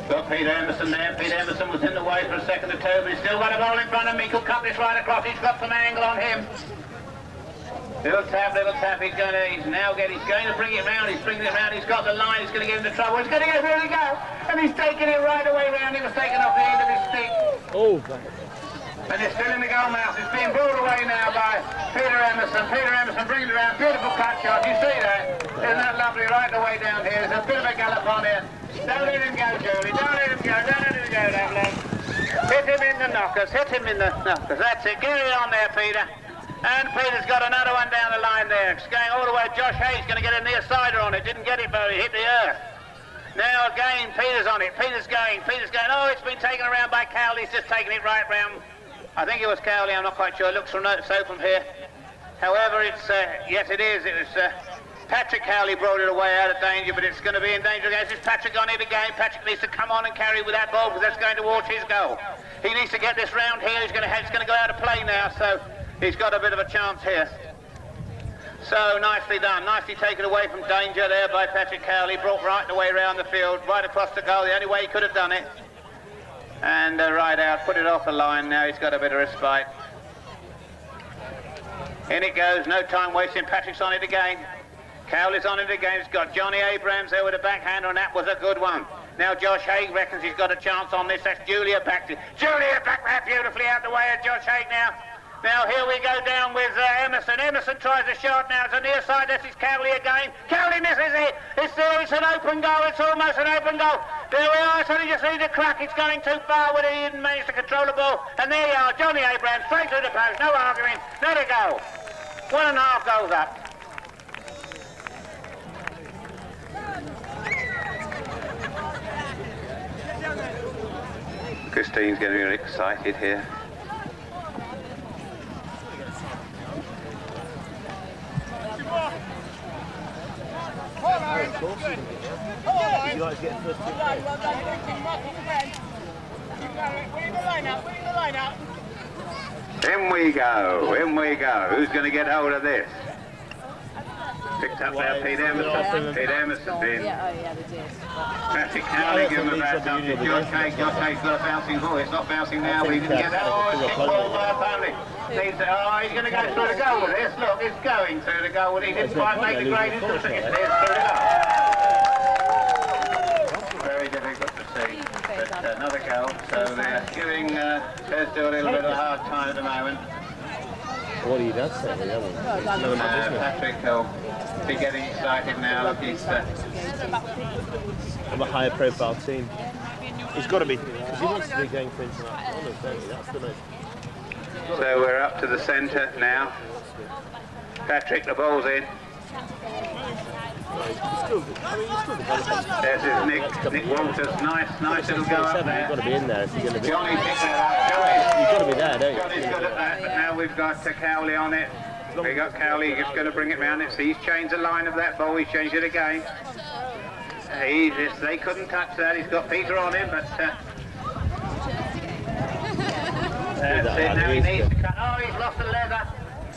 Speaker 6: Got Peter Emmerson there. Peter Emmerson was in the way for a second or two, but he's still got a ball in front of him. He could cut this right across. He's got some angle on him. Little tap. He's going to bring it round. He's bringing it round. He's got the line. He's going to get into trouble. He's going to go. Here we go. And he's taking it right away round. He was taken off the end of his stick.
Speaker 9: Oh,
Speaker 6: and it's still in the goal mouth. It's being brought away now by Peter Emmerson. Peter Emmerson brings it around. Beautiful cut shot. You see that? Isn't that lovely? Right the way down here. There's a bit of a gallop on here. Don't let him go, Julie. Don't let him go. Davlin. Hit him in the knockers. That's it. Get it on there, Peter. And Peter's got another one down the line there. It's going all the way. Josh Haig's going to get a near-sider on it. Didn't get it, but he hit the earth. Now again, Peter's on it. Peter's going. Oh, it's been taken around by Cowley. He's just taking it right round. I think it was Cowley. I'm not quite sure. It looks from here. However, it's yes, it is. It was Patrick Cowley brought it away out of danger, but it's going to be in danger again. Is Patrick on it again? Patrick needs to come on and carry with that ball because that's going towards his goal. He needs to get this round here. It's going to go out of play now, so he's got a bit of a chance here. So nicely done, nicely taken away from danger there by Patrick Cowley, brought right the way around the field, right across the goal, the only way he could have done it. And right out, put it off the line. Now he's got a bit of respite. In it goes, no time wasting. Patrick's on it again. Cowley's on it again. It's got Johnny Abrams there with a backhander, and that was a good one. Now Josh Haig reckons he's got a chance on this. That's Julia back to Julia back there beautifully out the way of Josh Haig now. Now here we go down with Emmerson. Emmerson tries a shot now. It's a near side. This is Cowley again. Cowley misses it. It's an open goal. It's almost an open goal. There we are. It's only just need a crack. It's going too far when he didn't manage to control the ball. And there you are. Johnny Abrams straight through the post. No arguing. Not a goal. 1.5 goals up. Christine's getting really excited here.
Speaker 9: You guys get first
Speaker 6: In we go, in we go. Who's going to get hold of this? Picked up there, Pete Emmerson. Pete Emmerson in. Patrick Cowley give him a bad touch. Josh Haig. Josh Haig's got a bouncing ball. It's not bouncing now, but he didn't get that. Oh, it's kick ball by Polo. Oh, he's going to go through the goal with this. Look, it's going through the goal with it. He didn't quite make the grade into the thing. It's through the goal. Very difficult to see, but another goal. So they're giving Thursday a little bit of a hard time at the moment.
Speaker 9: What do you done say?
Speaker 6: Patrick will be getting excited now. He's
Speaker 9: I'm a higher profile team. He's got to be, because he wants to be going for international honours, don't he? That's the most.
Speaker 6: So we're up to the centre now. Patrick, the ball's in. There's his Nick Walters. Nice little go up there.
Speaker 9: You've got to be in there if you're going to be.
Speaker 6: Johnny picked that up.
Speaker 9: You've got to be there, don't you?
Speaker 6: Johnny's good at that, but now we've got Cowley on it. We've got Cowley, he's going to bring it round. He's changed the line of that ball, he's changed it again. They couldn't touch that, he's got Peter on him, but... that's it, now he needs to cut. Oh, he's lost the leather.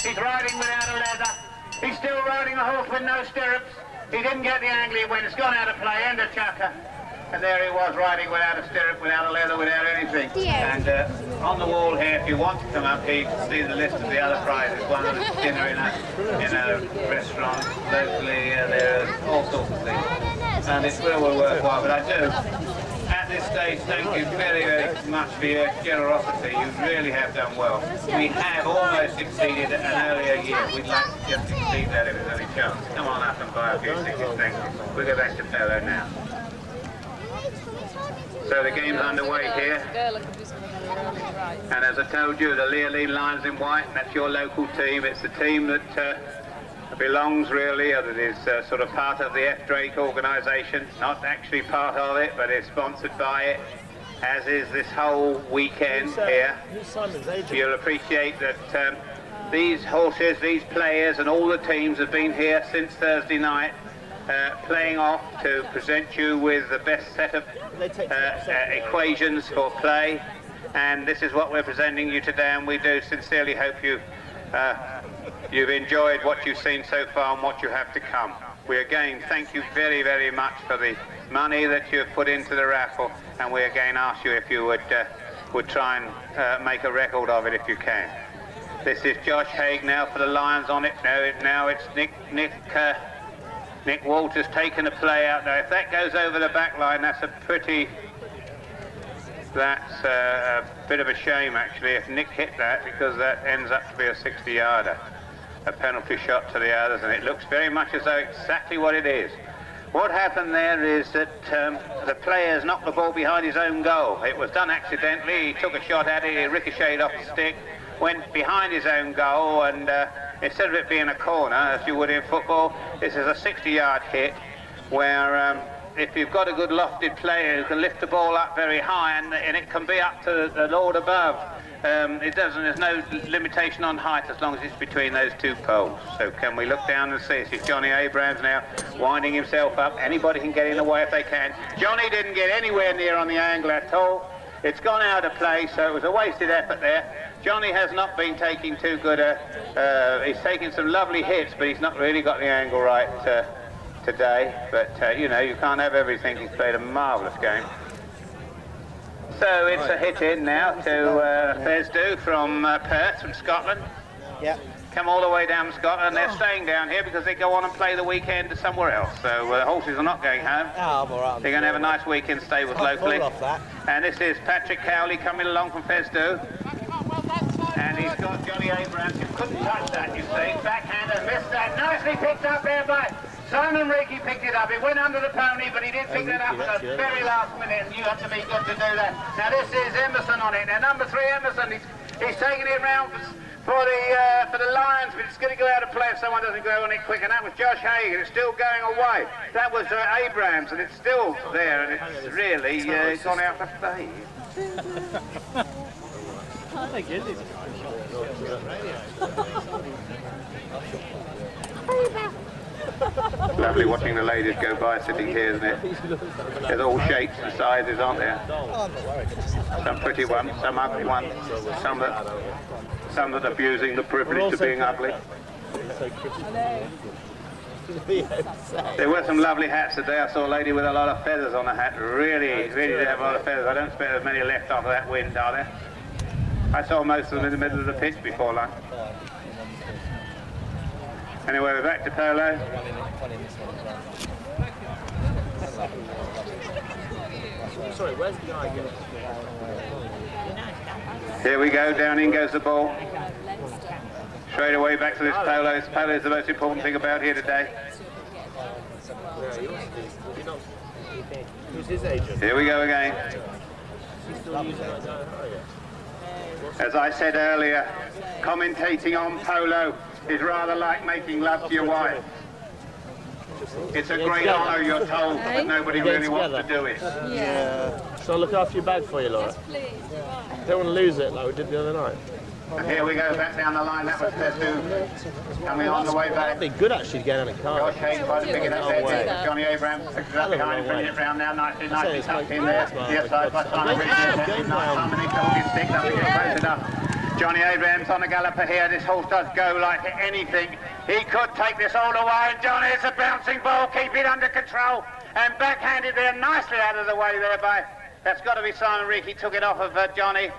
Speaker 6: He's riding without a leather. He's still riding a horse with no stirrups. He didn't get the angle he went. It's gone out of play. End of chapter. And there he was riding without a stirrup, without a leather, without anything. Yeah. And on the wall here, if you want to come up here, you can see the list of the other prizes. One of the dinner in a restaurant locally. There's all sorts of things. And it's well worthwhile. But I do, at this stage, thank you very, very much for your generosity. You really have done well. We have almost exceeded an earlier year. We'd like to just exceed that if there's any chance. Come on up and buy a few tickets. Thank you. We'll go back to Polo now. So the game's underway here. And as I told you, the Leoline Lions in white, that's your local team. It's the team that belongs really, or that is sort of part of the F. Drake organisation. Not actually part of it, but is sponsored by it, as is this whole weekend here. You'll appreciate that these horses, these players and all the teams have been here since Thursday night, playing off to present you with the best set of equations for play, and this is what we're presenting you today, and we do sincerely hope you've enjoyed what you've seen so far and what you have to come. We again thank you very, very much for the money that you've put into the raffle, and we again ask you if you would try and make a record of it if you can. This is Josh Haig now for the Lions on it. Now it's Nick Walters taking a play out there. If that goes over the back line, that's a bit of a shame actually if Nick hit that, because that ends up to be a 60-yarder. A penalty shot to the others, and it looks very much as though exactly what it is. What happened there is that the players knocked the ball behind his own goal. It was done accidentally. He took a shot at it, it ricocheted off the stick, went behind his own goal, and instead of it being a corner, as you would in football, this is a 60-yard hit where if you've got a good lofted player who can lift the ball up very high, and it can be up to the Lord above,
Speaker 1: there's no limitation on height as long as it's between those two poles. So can we look down and see? This is Johnny Abrams now winding himself up. Anybody can get in the way if they can. Johnny didn't get anywhere near on the angle at all. It's gone out of play, so it was a wasted effort there. Johnny has not been taking too good he's taking some lovely hits, but he's not really got the angle right today. But you know, you can't have everything. He's played a marvellous game. So it's a hit in now to Fesdu from Perth, from Scotland.
Speaker 2: Yeah.
Speaker 1: Come all the way down from Scotland. They're staying down here because they go on and play the weekend somewhere else. So horses are not going home.
Speaker 2: Oh, I'm all right.
Speaker 1: They're going to have a nice week in stables locally.
Speaker 2: Off that.
Speaker 1: And this is Patrick Cowley coming along from Fesdu. And he's got Johnny Abrams. You couldn't touch that, you see. Backhander missed that. Nicely picked up there by Simon Reekie. Picked it up. It went under the pony, but he did pick that up at the very last minute, and you have to be good to do that. Now this is Emmerson on it. Now number 3, Emmerson, he's taking it round for the Lions, but it's going to go out of play if someone doesn't go on it quick. And that was Josh Haig, and it's still going away. That was Abrams, and it's still there, and it's really gone out of play. Lovely watching the ladies go by sitting here, isn't it? There's all shapes and sizes, aren't there? Some pretty ones, some ugly ones, some that abusing the privilege of being ugly. There were some lovely hats today. I saw a lady with a lot of feathers on her hat. Really did have a lot of feathers. I don't expect there's many left after that wind, are there? I saw most of them in the middle of the pitch before lunch. Anyway, we're back to Polo.
Speaker 9: Sorry, where's the guy going?
Speaker 1: Here we go, down in goes the ball. Straight away back to this Polo. This Polo is the most important thing about here today.
Speaker 9: Who's his agent?
Speaker 1: Here we go again. As I said earlier, commentating on polo is rather like making love to your wife. It's a great honour, you're told, but nobody really wants to do it.
Speaker 9: Yeah. Shall I look after your bag for you, Laura?
Speaker 4: Yes, please.
Speaker 9: Don't want to lose it like we did the other night.
Speaker 1: And here we go, back down the line. That was Fesdu coming on the way back.
Speaker 9: That'd be good actually to get on a car.
Speaker 1: Josh Haig trying to pick it up there. Johnny Abrams picks it up behind him, bringing it round now. Nicely tucked in there. The outside by Simon Reekie. Simon Reekie holding his stick, nothing to close it up. Johnny Abrams on the galloper here. This horse does go like anything. He could take this all the way. And Johnny, it's a bouncing ball. Keep it under control. And backhanded there nicely out of the way there by... That's got to be Simon Reekie. Took it off of Johnny.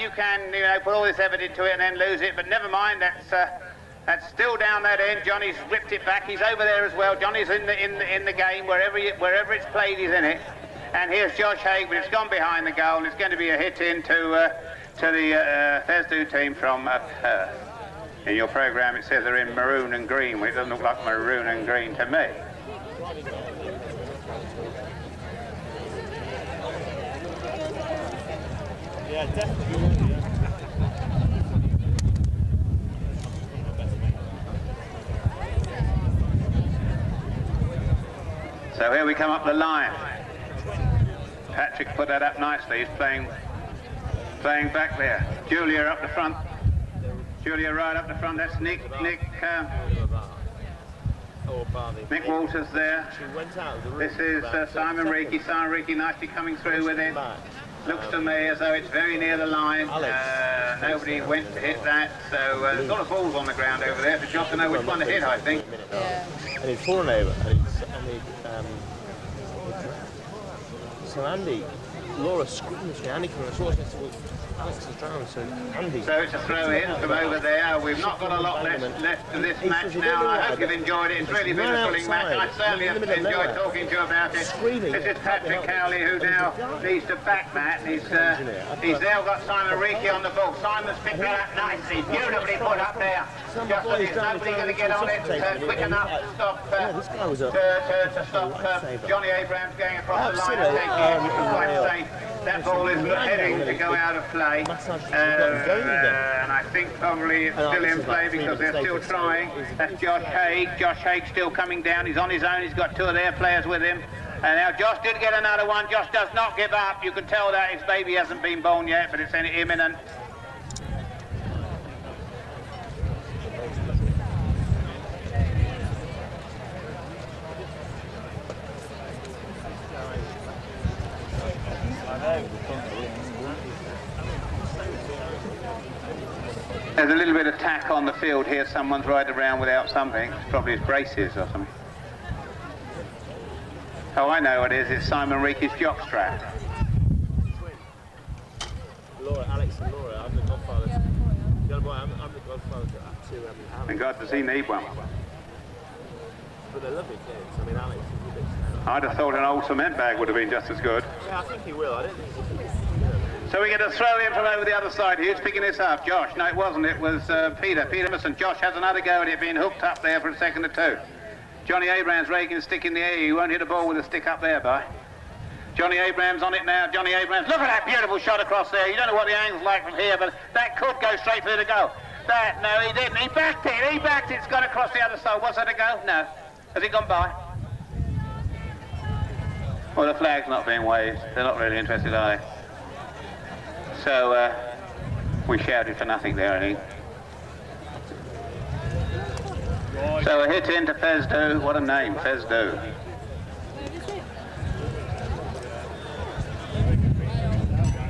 Speaker 1: You can, put all this effort into it and then lose it, but never mind. That's still down that end. Johnny's whipped it back. He's over there as well. Johnny's in the game wherever it's played. He's in it. And here's Josh Haig, but it's gone behind the goal, and it's going to be a hit into the Fesdu team from Perth. In your programme, it says they're in maroon and green. Well, it doesn't look like maroon and green to me.
Speaker 9: Yeah, definitely.
Speaker 1: So here we come up the line. Patrick put that up nicely. He's playing back there. Julia up the front. Julia right up the front. That's Nick Walters there. This is Simon Reekie. Simon Reekie nicely coming through with it. Looks to me as though it's very near the line. Nobody went to hit that, so there's a lot of balls on the ground over there. It's just to know which one to hit, I think.
Speaker 4: Yeah.
Speaker 9: And it's for an over. So Andy, Laura screams me. Andy can sort of Alex is drowned, so Andy.
Speaker 1: So it's a throw in from over there. We've not got a lot left to this match now, and I hope you've enjoyed it. It's really been a thrilling match. I certainly have enjoyed talking to you about it. This is Patrick Cowley, who now needs to back that. He's now got Simon Reekie on the ball. Simon's picked that up nicely, beautifully put up there. Just as there's nobody going to get on it quick enough to stop Johnny Abrams going across the line and taking it. Quite safe. That ball is heading to go out of play, and I think probably it's still in play because they're still trying. That's Josh Haig. Josh Haig still coming down. He's on his own. He's got two of their players with him. And now Josh did get another one. Josh does not give up. You can tell that his baby hasn't been born yet, but it's imminent.
Speaker 6: There's a little bit of tack on the field here. Someone's riding around without something. It's probably his braces or something. Oh, I know what it is. It's Simon Reekie's jockstrap.
Speaker 9: Laura, Alex and Laura, I'm the godfather. I'm the godfather to Alex.
Speaker 6: And God, does he need one?
Speaker 9: But they're lovely kids. I mean, Alex is a bit...
Speaker 6: I'd have thought an old cement bag would have been just as good.
Speaker 9: Yeah, I think he will. I don't think he's...
Speaker 6: So we get a throw in from over the other side. Who's picking this up? Josh? No, it wasn't. It was Peter Emmerson. Josh has another go at it being hooked up there for a second or two. Johnny Abrams raking a stick in the air. You won't hit a ball with a stick up there, boy. Johnny Abrams on it now. Johnny Abrams. Look at that beautiful shot across there. You don't know what the angle's like from here, but that could go straight through the goal. That, no, he didn't. He backed it. He backed it. It's gone across the other side. Was that a go? No. Has it gone by? Well, the flag's not being waved. They're not really interested, are they? So, we shouted for nothing there, I think. So a hit into Fezdo. What a name, Fezdo.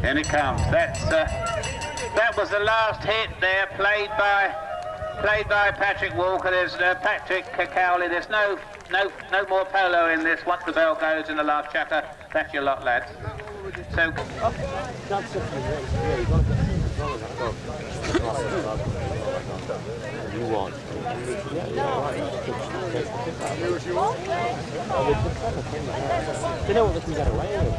Speaker 6: In it comes. That was the last hit there, played by Patrick Walker. There's Patrick Cowley. There's no more polo in this. Once the bell goes in the last chapter, that's your lot, lads. So.
Speaker 9: You want? They know what they can get away with.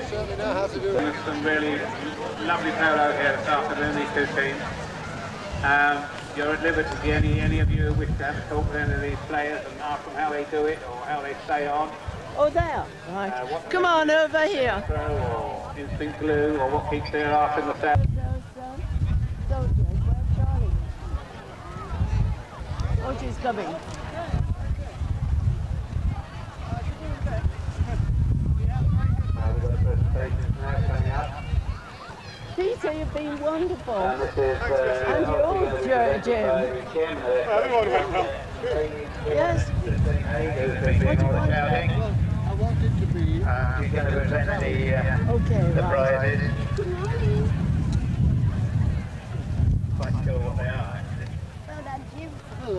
Speaker 8: Certainly know how to do it.
Speaker 6: Some really lovely polo here this afternoon, these two teams. You're at liberty, any of you wish to have a talk with any of these players and ask them how they do it or how they stay on.
Speaker 7: Oh, there. Right. Come on, over here.
Speaker 6: Or instant glue, or what keeps their arse in the sand.
Speaker 7: Oh, she's coming. Peter, you've been wonderful. And you're Jim. Yes. What do you want?
Speaker 8: I want it to be...
Speaker 6: You're going to present the prizes.
Speaker 7: Good morning.
Speaker 6: Quite sure what they are, actually.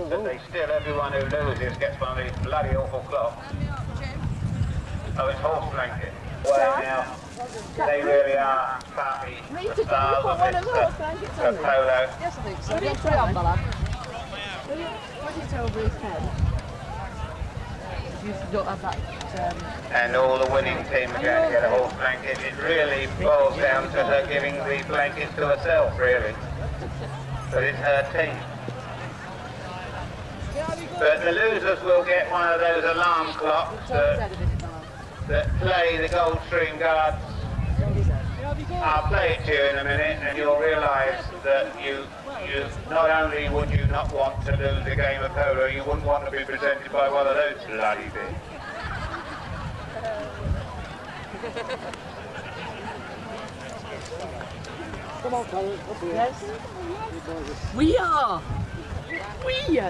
Speaker 6: But they still, everyone who loses gets one of these bloody awful clocks. Oh, it's horse blanket. Well, now, they really are partly the stars of polo.
Speaker 7: Yes, I think so. Put it umbrella. Put it over his head. You don't have that.
Speaker 6: And all the winning team are going to get a horse blanket. It really boils down to her giving the blanket to herself, really. But it's her team. But the losers will get one of those alarm clocks that play the Goldstream Guards. I'll play it to you in a minute, and you'll realise that you not only would you not want to lose a game of polo, you wouldn't want to be presented by one of those bloody things.
Speaker 8: Come on, Karen.
Speaker 7: Yes. We are.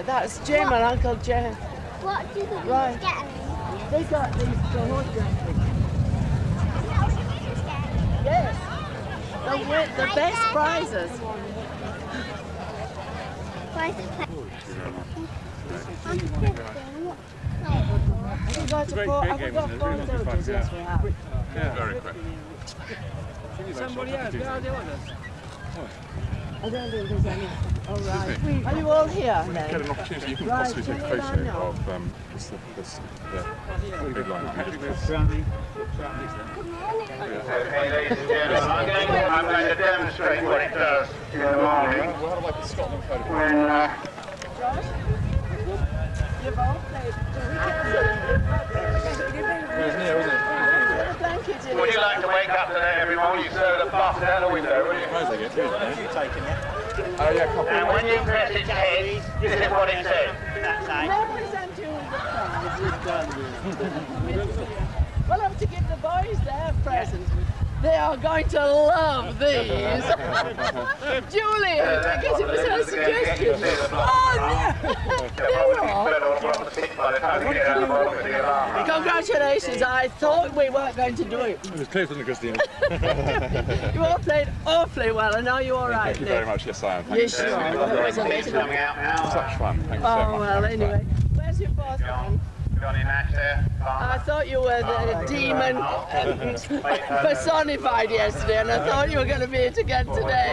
Speaker 7: That's Jim and Uncle Jeff.
Speaker 12: What do the
Speaker 7: Right.
Speaker 12: get?
Speaker 7: They got these horse blankets. Yes. The best prizes.
Speaker 12: Have
Speaker 7: you got a photos? Yes, we have.
Speaker 3: Yeah, very quick.
Speaker 7: Somebody else, where are the others? I don't think there's any. All right. Are you all here then?
Speaker 3: Get an opportunity. You can possibly take a photo of this big line.
Speaker 6: Okay, ladies and gentlemen, I'm going to demonstrate what it does in the morning when would you like to wake up today every morning, you throw the bus out the window, would you? And when you press its head, this is what it says.
Speaker 7: We'll have to give the boys their presents. They are going to love these. Julie, because it was her suggestion. Oh, no. There you are.
Speaker 6: By the time you get out of the box, the alarm.
Speaker 7: Congratulations, I thought we weren't going to do it.
Speaker 13: It was clear from the Christina.
Speaker 7: You all played awfully well, and are you all right?
Speaker 13: Thank you very much, yes I am. Thank
Speaker 7: Yes, you are. That was amazing.
Speaker 6: Coming out now.
Speaker 13: Such fun, thank you so
Speaker 7: Oh,
Speaker 13: much.
Speaker 7: well, anyway. Where's your boss?
Speaker 6: Johnny Nash there.
Speaker 7: I thought you were the demon personified yesterday, and I thought you were going to be it again today.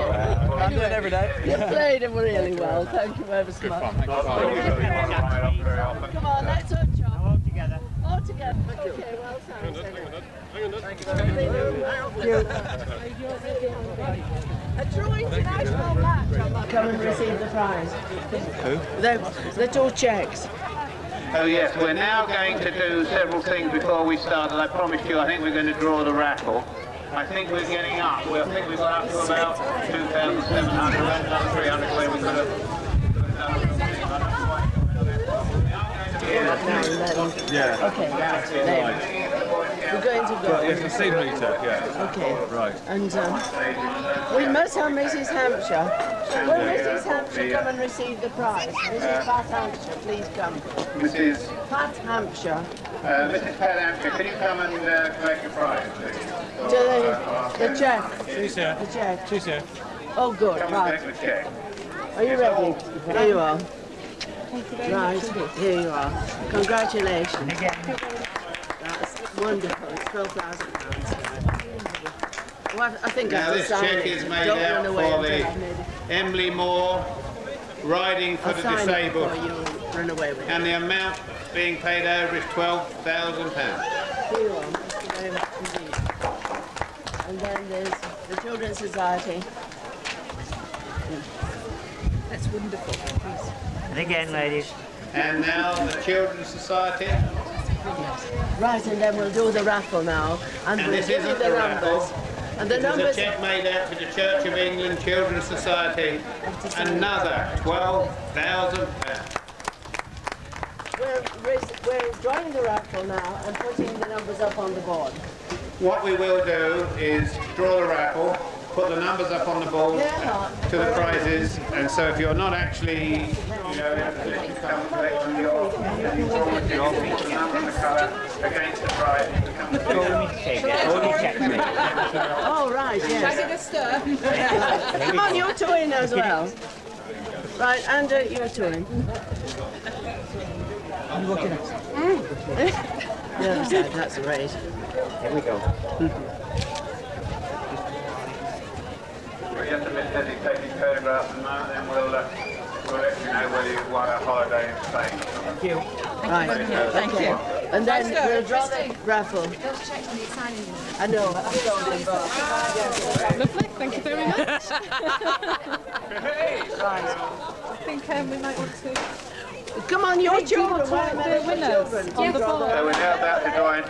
Speaker 13: I'm doing it every day.
Speaker 7: You played it really well. Thank you ever so much.
Speaker 13: Thank you so much.
Speaker 7: Come on, let's hunch up. All together. All together. Okay, well, thanks. A true international match. Come and receive the prize. Who? The two checks.
Speaker 6: Oh yes, we're now going to do several things before we start, and I promised you I think we're going to draw the raffle. I think we're getting up. I think we've got up to about 2,700, another 300 where we could have
Speaker 13: Yeah.
Speaker 7: Okay. Then we're going to go.
Speaker 13: Yes, the seed meter, yeah.
Speaker 7: Okay.
Speaker 13: Right.
Speaker 7: And we must have Mrs. Hampshire. Will Mrs. Hampshire come and receive the prize? Mrs. Pat Hampshire, please come.
Speaker 6: Mrs.
Speaker 7: Pat Hampshire.
Speaker 6: Mrs. Pat Hampshire, can you come and collect your prize, please?
Speaker 7: To the check.
Speaker 3: She's here.
Speaker 7: The check.
Speaker 3: She's here.
Speaker 7: Oh, good.
Speaker 6: Come and
Speaker 7: Right.
Speaker 6: collect the check.
Speaker 7: Are you ready? Here you are. Right, here you are. Congratulations. That's wonderful. It's £12,000. Well, I think
Speaker 1: Now
Speaker 7: I've
Speaker 1: this
Speaker 7: decided.
Speaker 1: cheque is made
Speaker 7: Don't
Speaker 1: out
Speaker 7: run away
Speaker 1: for
Speaker 7: until
Speaker 1: the
Speaker 7: I've made it.
Speaker 1: Emily Moore riding for
Speaker 7: I'll
Speaker 1: the
Speaker 7: sign it
Speaker 1: disabled,
Speaker 7: before you run away with it.
Speaker 1: and the amount being paid over is £12,000.
Speaker 7: Here you are. Thank you very much indeed. And then there's the Children's Society. That's wonderful.
Speaker 11: And again, ladies.
Speaker 1: And now the Children's Society.
Speaker 7: Right, and then we'll do the raffle now. And we'll
Speaker 1: this
Speaker 7: give you
Speaker 1: isn't
Speaker 7: the
Speaker 1: the
Speaker 7: numbers.
Speaker 1: raffle.
Speaker 7: And the
Speaker 1: There's a
Speaker 7: numbers.
Speaker 1: cheque made out to the Church of England Children's Society. Another £12,000.
Speaker 7: We're drawing the raffle now and putting the numbers up on the board.
Speaker 1: What we will do is draw the raffle, put the numbers up on the board to the prizes, and so if you're not actually, you know, in a position to come and collect them, you're put the number and the colour against the prize.
Speaker 7: Oh, right, yes. Come on, you're two in as well. Right, and you're two in.
Speaker 11: I'm looking at
Speaker 7: The other side, that's right.
Speaker 11: Here we go.
Speaker 6: We're just a bit busy taking photographs at the moment, then we'll let you know whether you want a holiday in Spain.
Speaker 11: Thank you.
Speaker 7: Right, thank you. And then we'll draw the raffle.
Speaker 4: Those checks need signing.
Speaker 7: I know, I've told them both.
Speaker 4: Lovely, thank you very much.
Speaker 7: Right.
Speaker 4: I think we might want to.
Speaker 7: Come on, your children,
Speaker 4: the winners on the board.
Speaker 6: So we're now about to draw the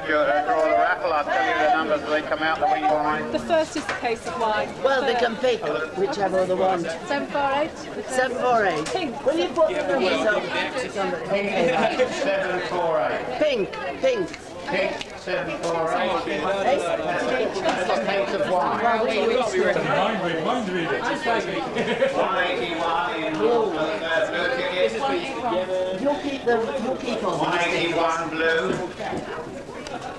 Speaker 6: raffle. I'll tell you the numbers as they come out the wing line.
Speaker 4: The first is the case of wine.
Speaker 7: Well, they can pick whichever they want.
Speaker 4: 748.
Speaker 7: 748.
Speaker 4: Pink.
Speaker 7: Will you put the numbers up? Somebody. Okay, right.
Speaker 6: 748.
Speaker 7: Pink, pink.
Speaker 6: Pink, 748. That's a case of wine. 181 in blue tickets.
Speaker 7: You keep on.
Speaker 6: 181 blue.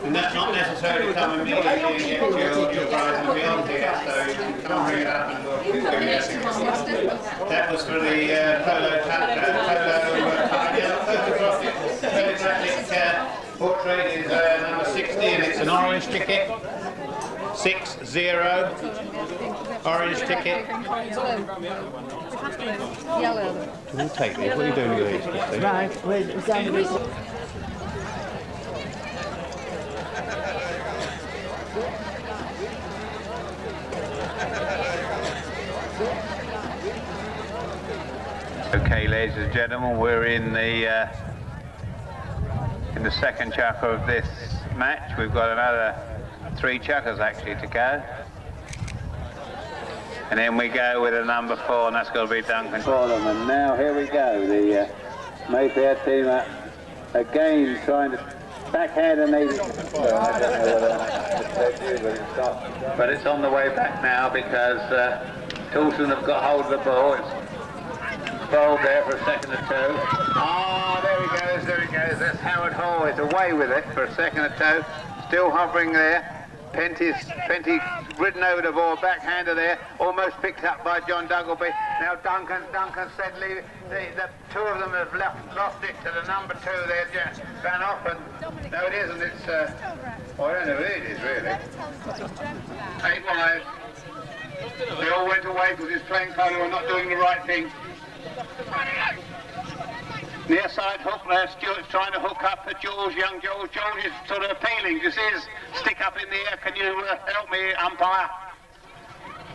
Speaker 6: And that's not necessarily come immediately and get your prize and beyond here, so you can come bring it up and we'll give you that was for the Polo photographic portrait is number 60 and it's an orange ticket. 60 orange ticket.
Speaker 4: Yellow.
Speaker 1: We'll take these. What are you doing with these, Christine?
Speaker 7: Right, wait, somebody.
Speaker 6: Okay, ladies and gentlemen, we're in the second chucker of this match. We've got another 3 chuckers actually to go. And then we go with a number 4, and that's going to be Duncan for them. And now here we go. The Mayfair team again trying to backhand and they. But it's on the way back now because Toulston have got hold of the ball. It's bowled there for a second or two. Ah, there he goes, there he goes. That's Howard Hall is away with it for a second or two. Still hovering there. Penty ridden over the ball, backhander there, almost picked up by John Duggleby. Now Duncan said leave it. The two of them have lost it to the number 2 there, Van Off, and no it isn't, it's, I don't know who it is really. 8 wide. They all went away because he's playing Polo and not doing the right thing. Near side hook there, Stuart's trying to hook up at George, young George. George is sort of appealing. This is stick up in the air. Can you help me, umpire?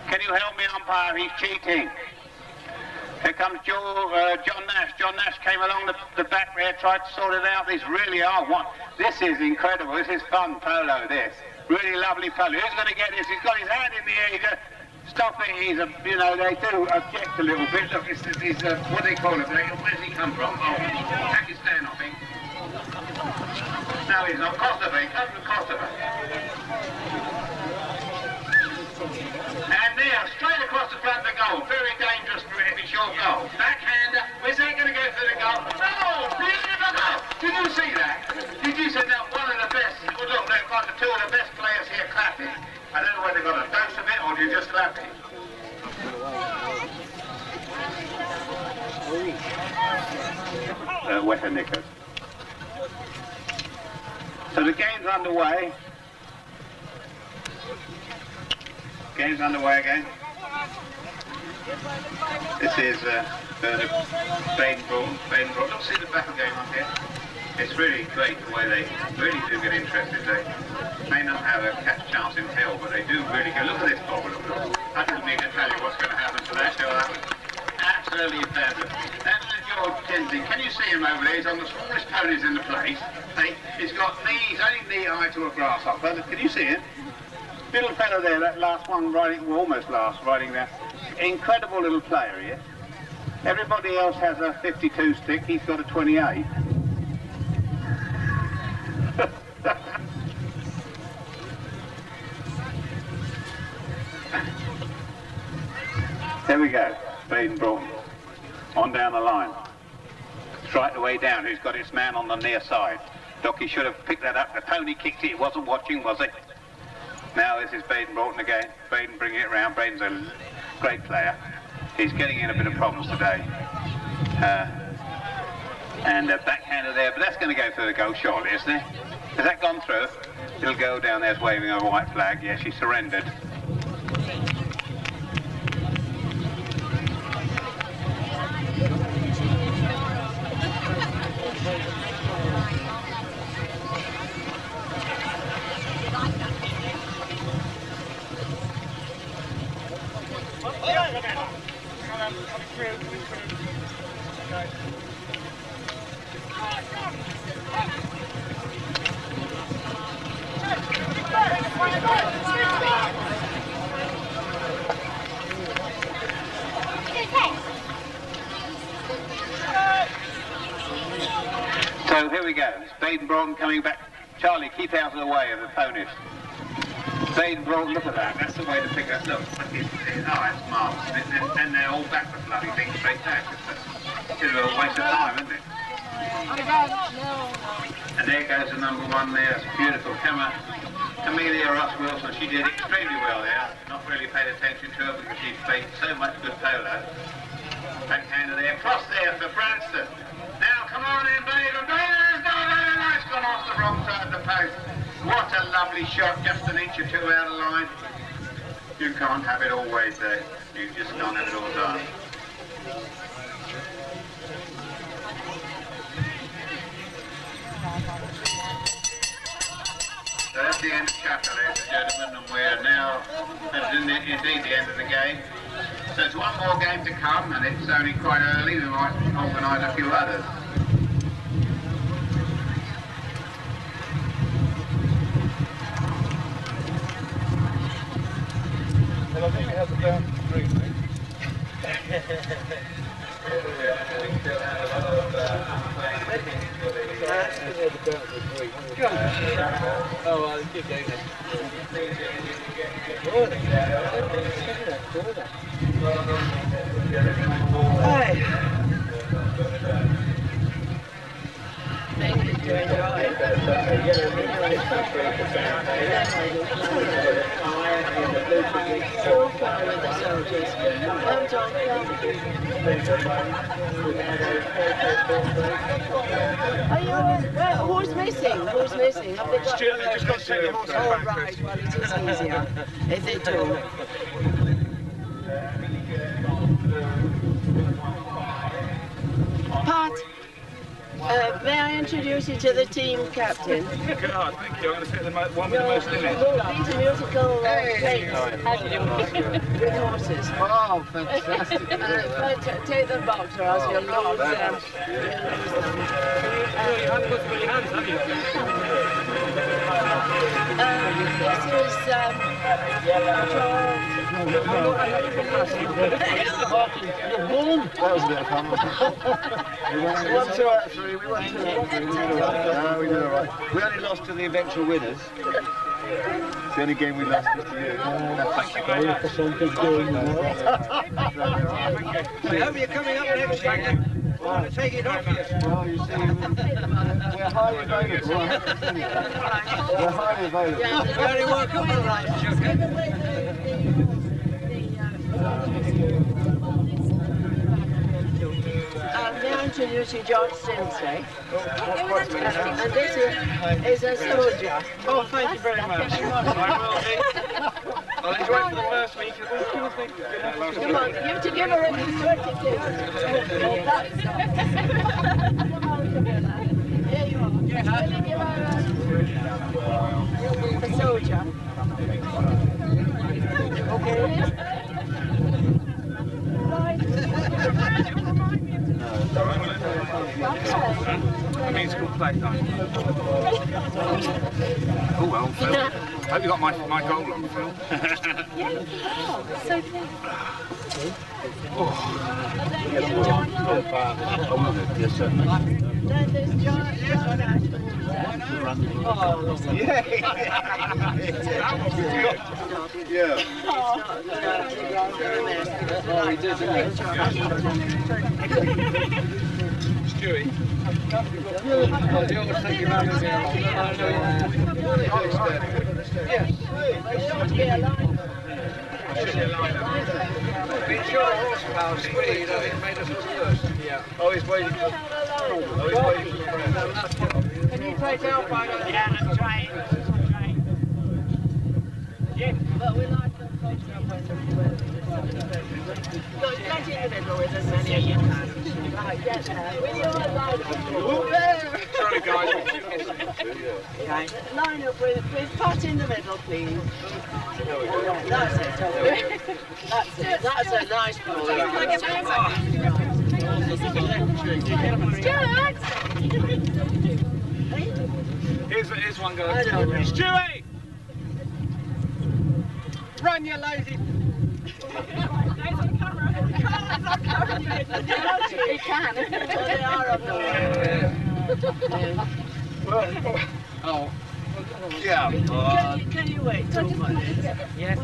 Speaker 6: Can you help me, umpire? He's cheating. Here comes John Nash. John Nash came along the back there, tried to sort it out. These really are one. This is incredible. This is fun polo, this. Really lovely polo. Who's going to get this? He's got his hand in the air. He's stop it, he's a, you know, they do object a little bit. Look, he's a, what do they call it? Where does he come from? Oh, Pakistan, I think. No, he's not Kosovo, he comes from Kosovo. And there, straight across the front of the goal. Very dangerous for him, it's your goal. Backhander, where's that going to go through the goal? Oh, beautiful goal! Did you see that? Did you see that? One of the best, well, look, they've got the 2 of the best players here clapping. I don't know whether they've got a dose of it or you just clap it. Wetter knickers. So the game's underway. Game's underway again. This is Baden Broughton. Don't see the battle game on here. It's really great the way they really do get interested. They may not have a catch chance in hell, but they do really go. Look at this ball. I don't need to tell you what's going to happen to that show. That was absolutely fabulous. That's George Kenzie. Can you see him over there? He's on the smallest ponies in the place. He's got knees, only knee high to a grasshopper. Can you see him? Little fellow there, that last one riding, well, almost last, riding there. Incredible little player here. Everybody else has a 52 stick. He's got a 28. There we go, Baden Broughton, on down the line. Straight the way down, who's got his man on the near side. Docky should have picked that up, the pony kicked it, he wasn't watching, was he? Now this is Baden Broughton again, Baden bringing it round. Baden's a great player. He's getting in a bit of problems today. And a backhander there, but that's going to go through the goal shortly, isn't it? Has that gone through? Little girl down there's waving a white flag. Yeah, she surrendered. So here we go. It's Baden Broughton coming back. Charlie, keep out of the way of the ponies. Baden Broughton, look at that. That's the way to pick up. Look, it's marvellous. And they're all back the bloody thing straight back. It's a waste of time, isn't it? And there goes the number 1 there. It's beautiful. Camellia Ross Wilson. She did extremely well there. Not really paid attention to her because she played so much good polo. Backhander there. Cross there for Branston. Now, come on in, Baden. Baden's gone off the wrong side of the post. What a lovely shot, just an inch or 2 out of line. You can't have it always there. You just can't have it all done. So that's the end of chapter, ladies and gentlemen, and we're now, that's indeed the end of the game. So there's one more game to come, and it's only quite early. We might organise a few others.
Speaker 10: Well, I think it has a bounce to green, mate.
Speaker 3: Oh, well, keep going then.
Speaker 7: Hey. Are you, who's missing? Who's missing? Have they got...
Speaker 13: Stuart, they've just got to take the horse
Speaker 7: Oh,
Speaker 13: back.
Speaker 7: right, well, it is easier if they do. Pat, may I introduce you to the team captain?
Speaker 13: God, thank you. I'm going to take the one with the most limits.
Speaker 7: These are musical plates with horses.
Speaker 11: Oh, fantastic.
Speaker 7: But take them back to us, you'll lose them.
Speaker 3: You haven't got too many hands, have you?
Speaker 7: This is
Speaker 8: That was a bit of fun. We won 2 out of 3. We won 2 out of 3. We did all right. No, we did all right. We only lost to the eventual winners. It's the only game we lost was to you. Thank you very much.
Speaker 11: I hope you're coming up next year. I want to take it off you.
Speaker 8: Well, you see, we're highly available. We're highly available.
Speaker 11: Very welcome, all right, Sugar.
Speaker 7: May I introduce you, George Simpson? And this is a soldier.
Speaker 13: Oh, thank you very much. I will be. I'll enjoy it for the first week.
Speaker 7: Come on, you have to give her a Here you are. Will you give her a soldier? Okay.
Speaker 13: I mean, it's called playtime. Oh well, Phil. I hope you got my goal on, Phil.
Speaker 4: So clean.
Speaker 8: Yes, sir.
Speaker 7: Then there's John
Speaker 8: Yeah.
Speaker 7: Oh, he did,
Speaker 13: Stewie.
Speaker 11: You always think you're having me along. Being short of horsepower, Squiddy, you know, it made us look worse. Yeah.
Speaker 13: Oh, he's waiting for the friend.
Speaker 7: Can you take out by the...
Speaker 6: Yeah, I'm trying.
Speaker 7: But we like them close up when no, get in the middle with as many as you can. Right, get there. With your line.
Speaker 13: Sorry, guys.
Speaker 7: Right, line up with Pat in the middle, please. That's it, okay. That's it. That's a nice ball.
Speaker 13: Here's one going. Stewie! Run, you lazy.
Speaker 7: He can. They are up there.
Speaker 13: Oh. Yeah.
Speaker 7: Can you wait 2 minutes?
Speaker 11: Yeah.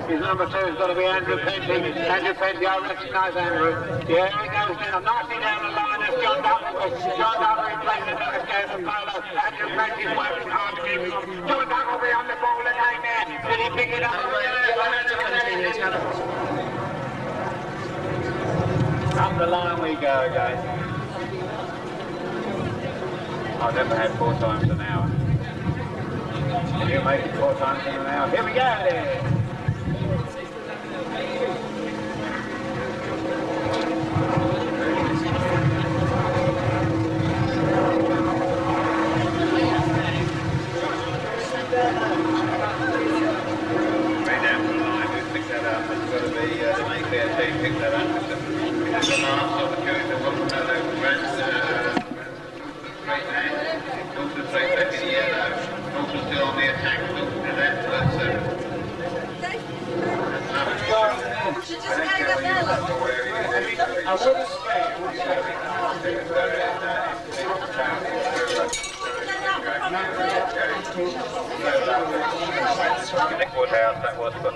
Speaker 6: His number 2 has got to be Andrew Penty. Andrew Penty, I recognise Andrew. Yeah, here he goes now. Nicely down the line. That's John Dutton. John Dutton replacing the first game of Polo. Andrew Penty's working hard to keep it on. John Dutton will be on the ball again there. Did he pick it up? Up the line we go, guys. I've never had 4 times an hour. Can you make it 4 times in an hour? Here we go then. Way down the line, who picked that up? It's got to be the Mayfair team picked that up. It's a last opportunity to look at those great man. Toulston straight back in the yellow. Toulston still on the attack. Toulston to that, Nick Woodhouse, that was, but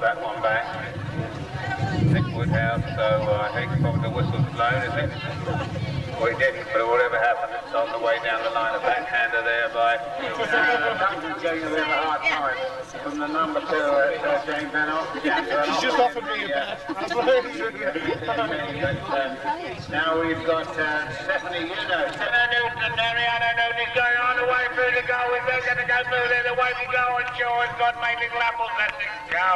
Speaker 6: so I think probably the whistle's blown, is it? Well, it didn't, but whatever happened, it's on the way down the line, a backhander there by Duncan's getting a bit of a hard time from the number 2 at James Van Off.
Speaker 8: She's just offered me a bet.
Speaker 6: Now we've got Stephanie Uno. Senna Newton and Mariana Newton is going on the way through the goal. If they're going to go through there, the way we go on shore has got my little apples. Let's go.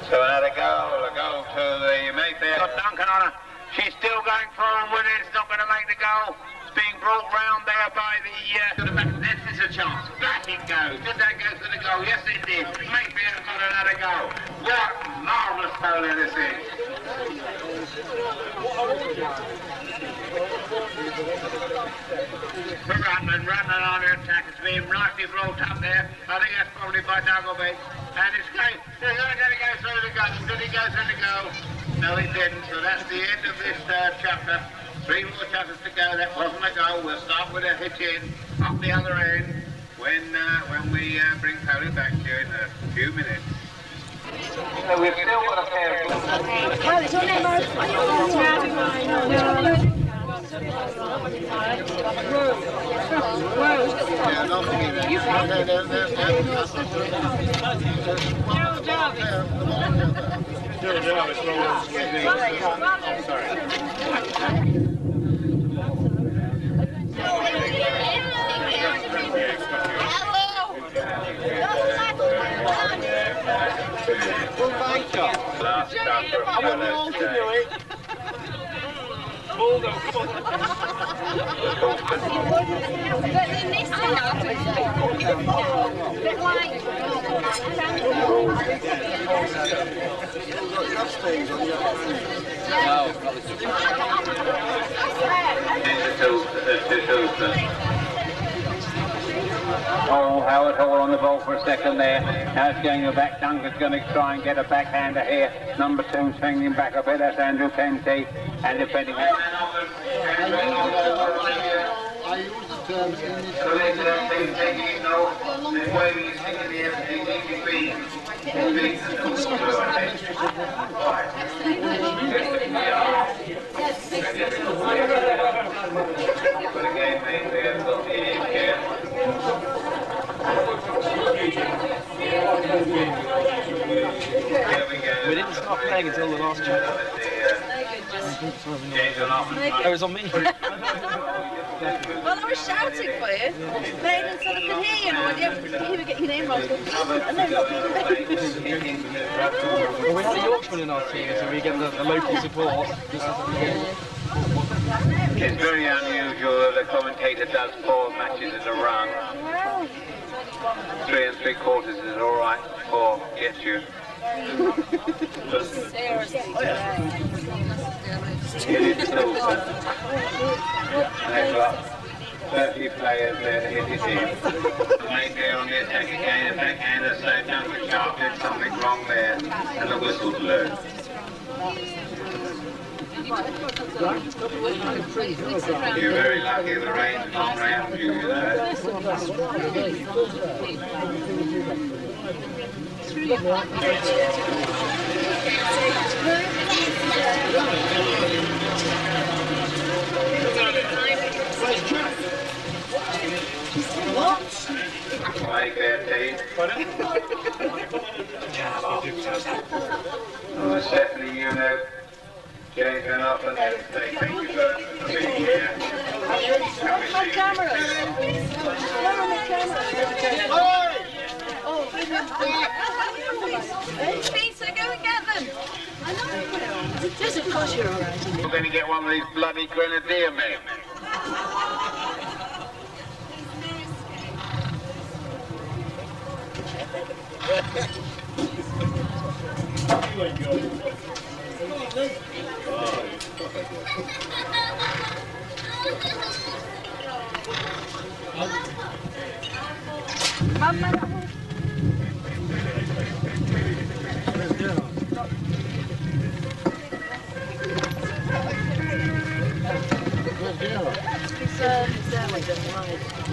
Speaker 6: So another goal, a goal to the Mayfair. Got Duncan on her. She's still going forward with it. It's not going to make the goal. It's being brought round there by the... This is a chance. Back it goes. Did that go to the goal? Yes, it did. Mayfair's got another goal. What marvellous polo this is. For Rutland on the attack. It's being nicely brought up there. I think that's probably by Duggleby. And it's going to go through the goal. Did he go through the goal? No, he didn't. So that's the end of this chapter. 3 more chapters to go. That wasn't a goal. We'll start with a hitch in up the other end when we bring Cowley back here in a few minutes. So we've still got a pair of...
Speaker 7: Cowley's on there, Mark.
Speaker 6: Last chapter of Polo today. Toulston. Oh, Howard Hall on the ball for a second there. Now it's going back. Duncan's going to try and get a backhander here. Number 2 swinging back a bit. That's Andrew Penty. And defending it.
Speaker 2: We didn't start playing until the last chapter. It was on me.
Speaker 7: Well, I was shouting for you. Playing so I could hear you. And you were getting your name wrong.
Speaker 2: Well, we had a Yorkshireman in our team, so we get the local support.
Speaker 6: It's very unusual that the commentator does 4 matches in a run. 3 3/4 is all right, 4 gets you. It is Toulston. They've got 30 players there to hit it in. Maybe on the attack again, a backhander, so Duncan Sharp did something wrong there, and the whistle blew. You're very lucky the rain's not round you, you know. Mayfair team. Oh, Stephanie, you know. James Van Off and say thank you for being here.
Speaker 7: My camera.
Speaker 4: Peter, go and get them. I know.
Speaker 7: Just of course you're all right.
Speaker 6: We're going to get one of these bloody grenadier men.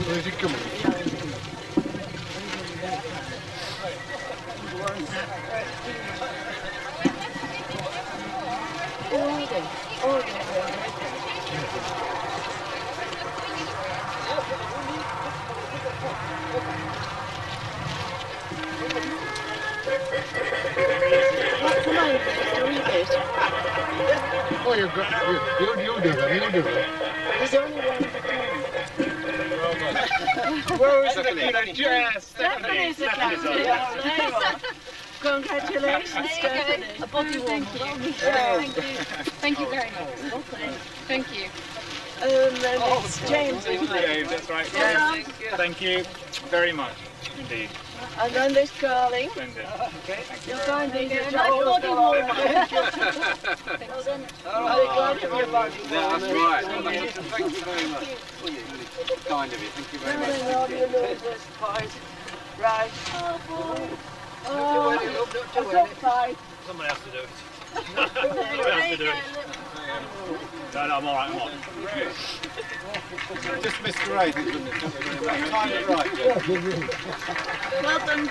Speaker 10: Where's he coming? Oh, you've got, you'll do them, you'll do them.
Speaker 7: There's only one for
Speaker 13: Whoa, Stephanie! Yes,
Speaker 7: Stephanie's the captain. There you are. Congratulations, Stephanie.
Speaker 4: A body warmer. Thank you. Thank you very much. Thank you.
Speaker 7: And then it's James.
Speaker 13: James, that's right. Yes. Thank you very much indeed.
Speaker 7: And then there's curling.
Speaker 13: Splendid.
Speaker 7: You'll find these are body warmer. Well done. Very glad to be a body warmer.
Speaker 13: That's right. Thank you very much. Kind of you. Thank you very much.
Speaker 7: Right. I took 5.
Speaker 3: Somebody has to do it. Somebody has to do it. No, I'm all right, I'm all right.
Speaker 10: Just missed the rating, didn't it? Time it right,
Speaker 7: Well done.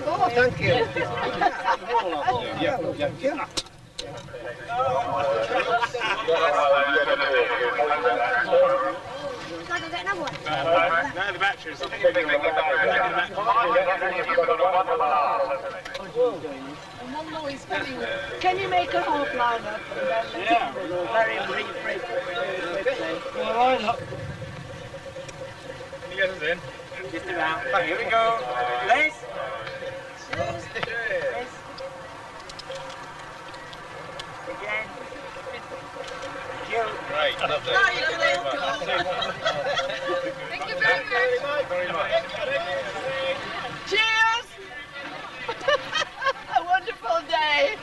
Speaker 8: Oh, thank you. Yeah.
Speaker 12: Like I get another one.
Speaker 3: No, the batteries.
Speaker 4: And one more is coming.
Speaker 7: Can you make a half line up and then very briefly?
Speaker 8: Line up.
Speaker 13: Can you get us in?
Speaker 6: Just about. Here we go. Liz. Again.
Speaker 13: Great, lovely.
Speaker 4: Thank you very much.
Speaker 7: Cheers! A wonderful day.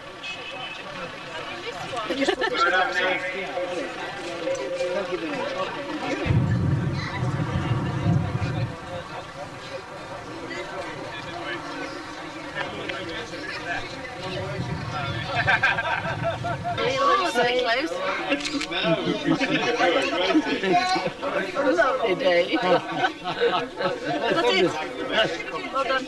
Speaker 7: Lovely day. That's it. Well done.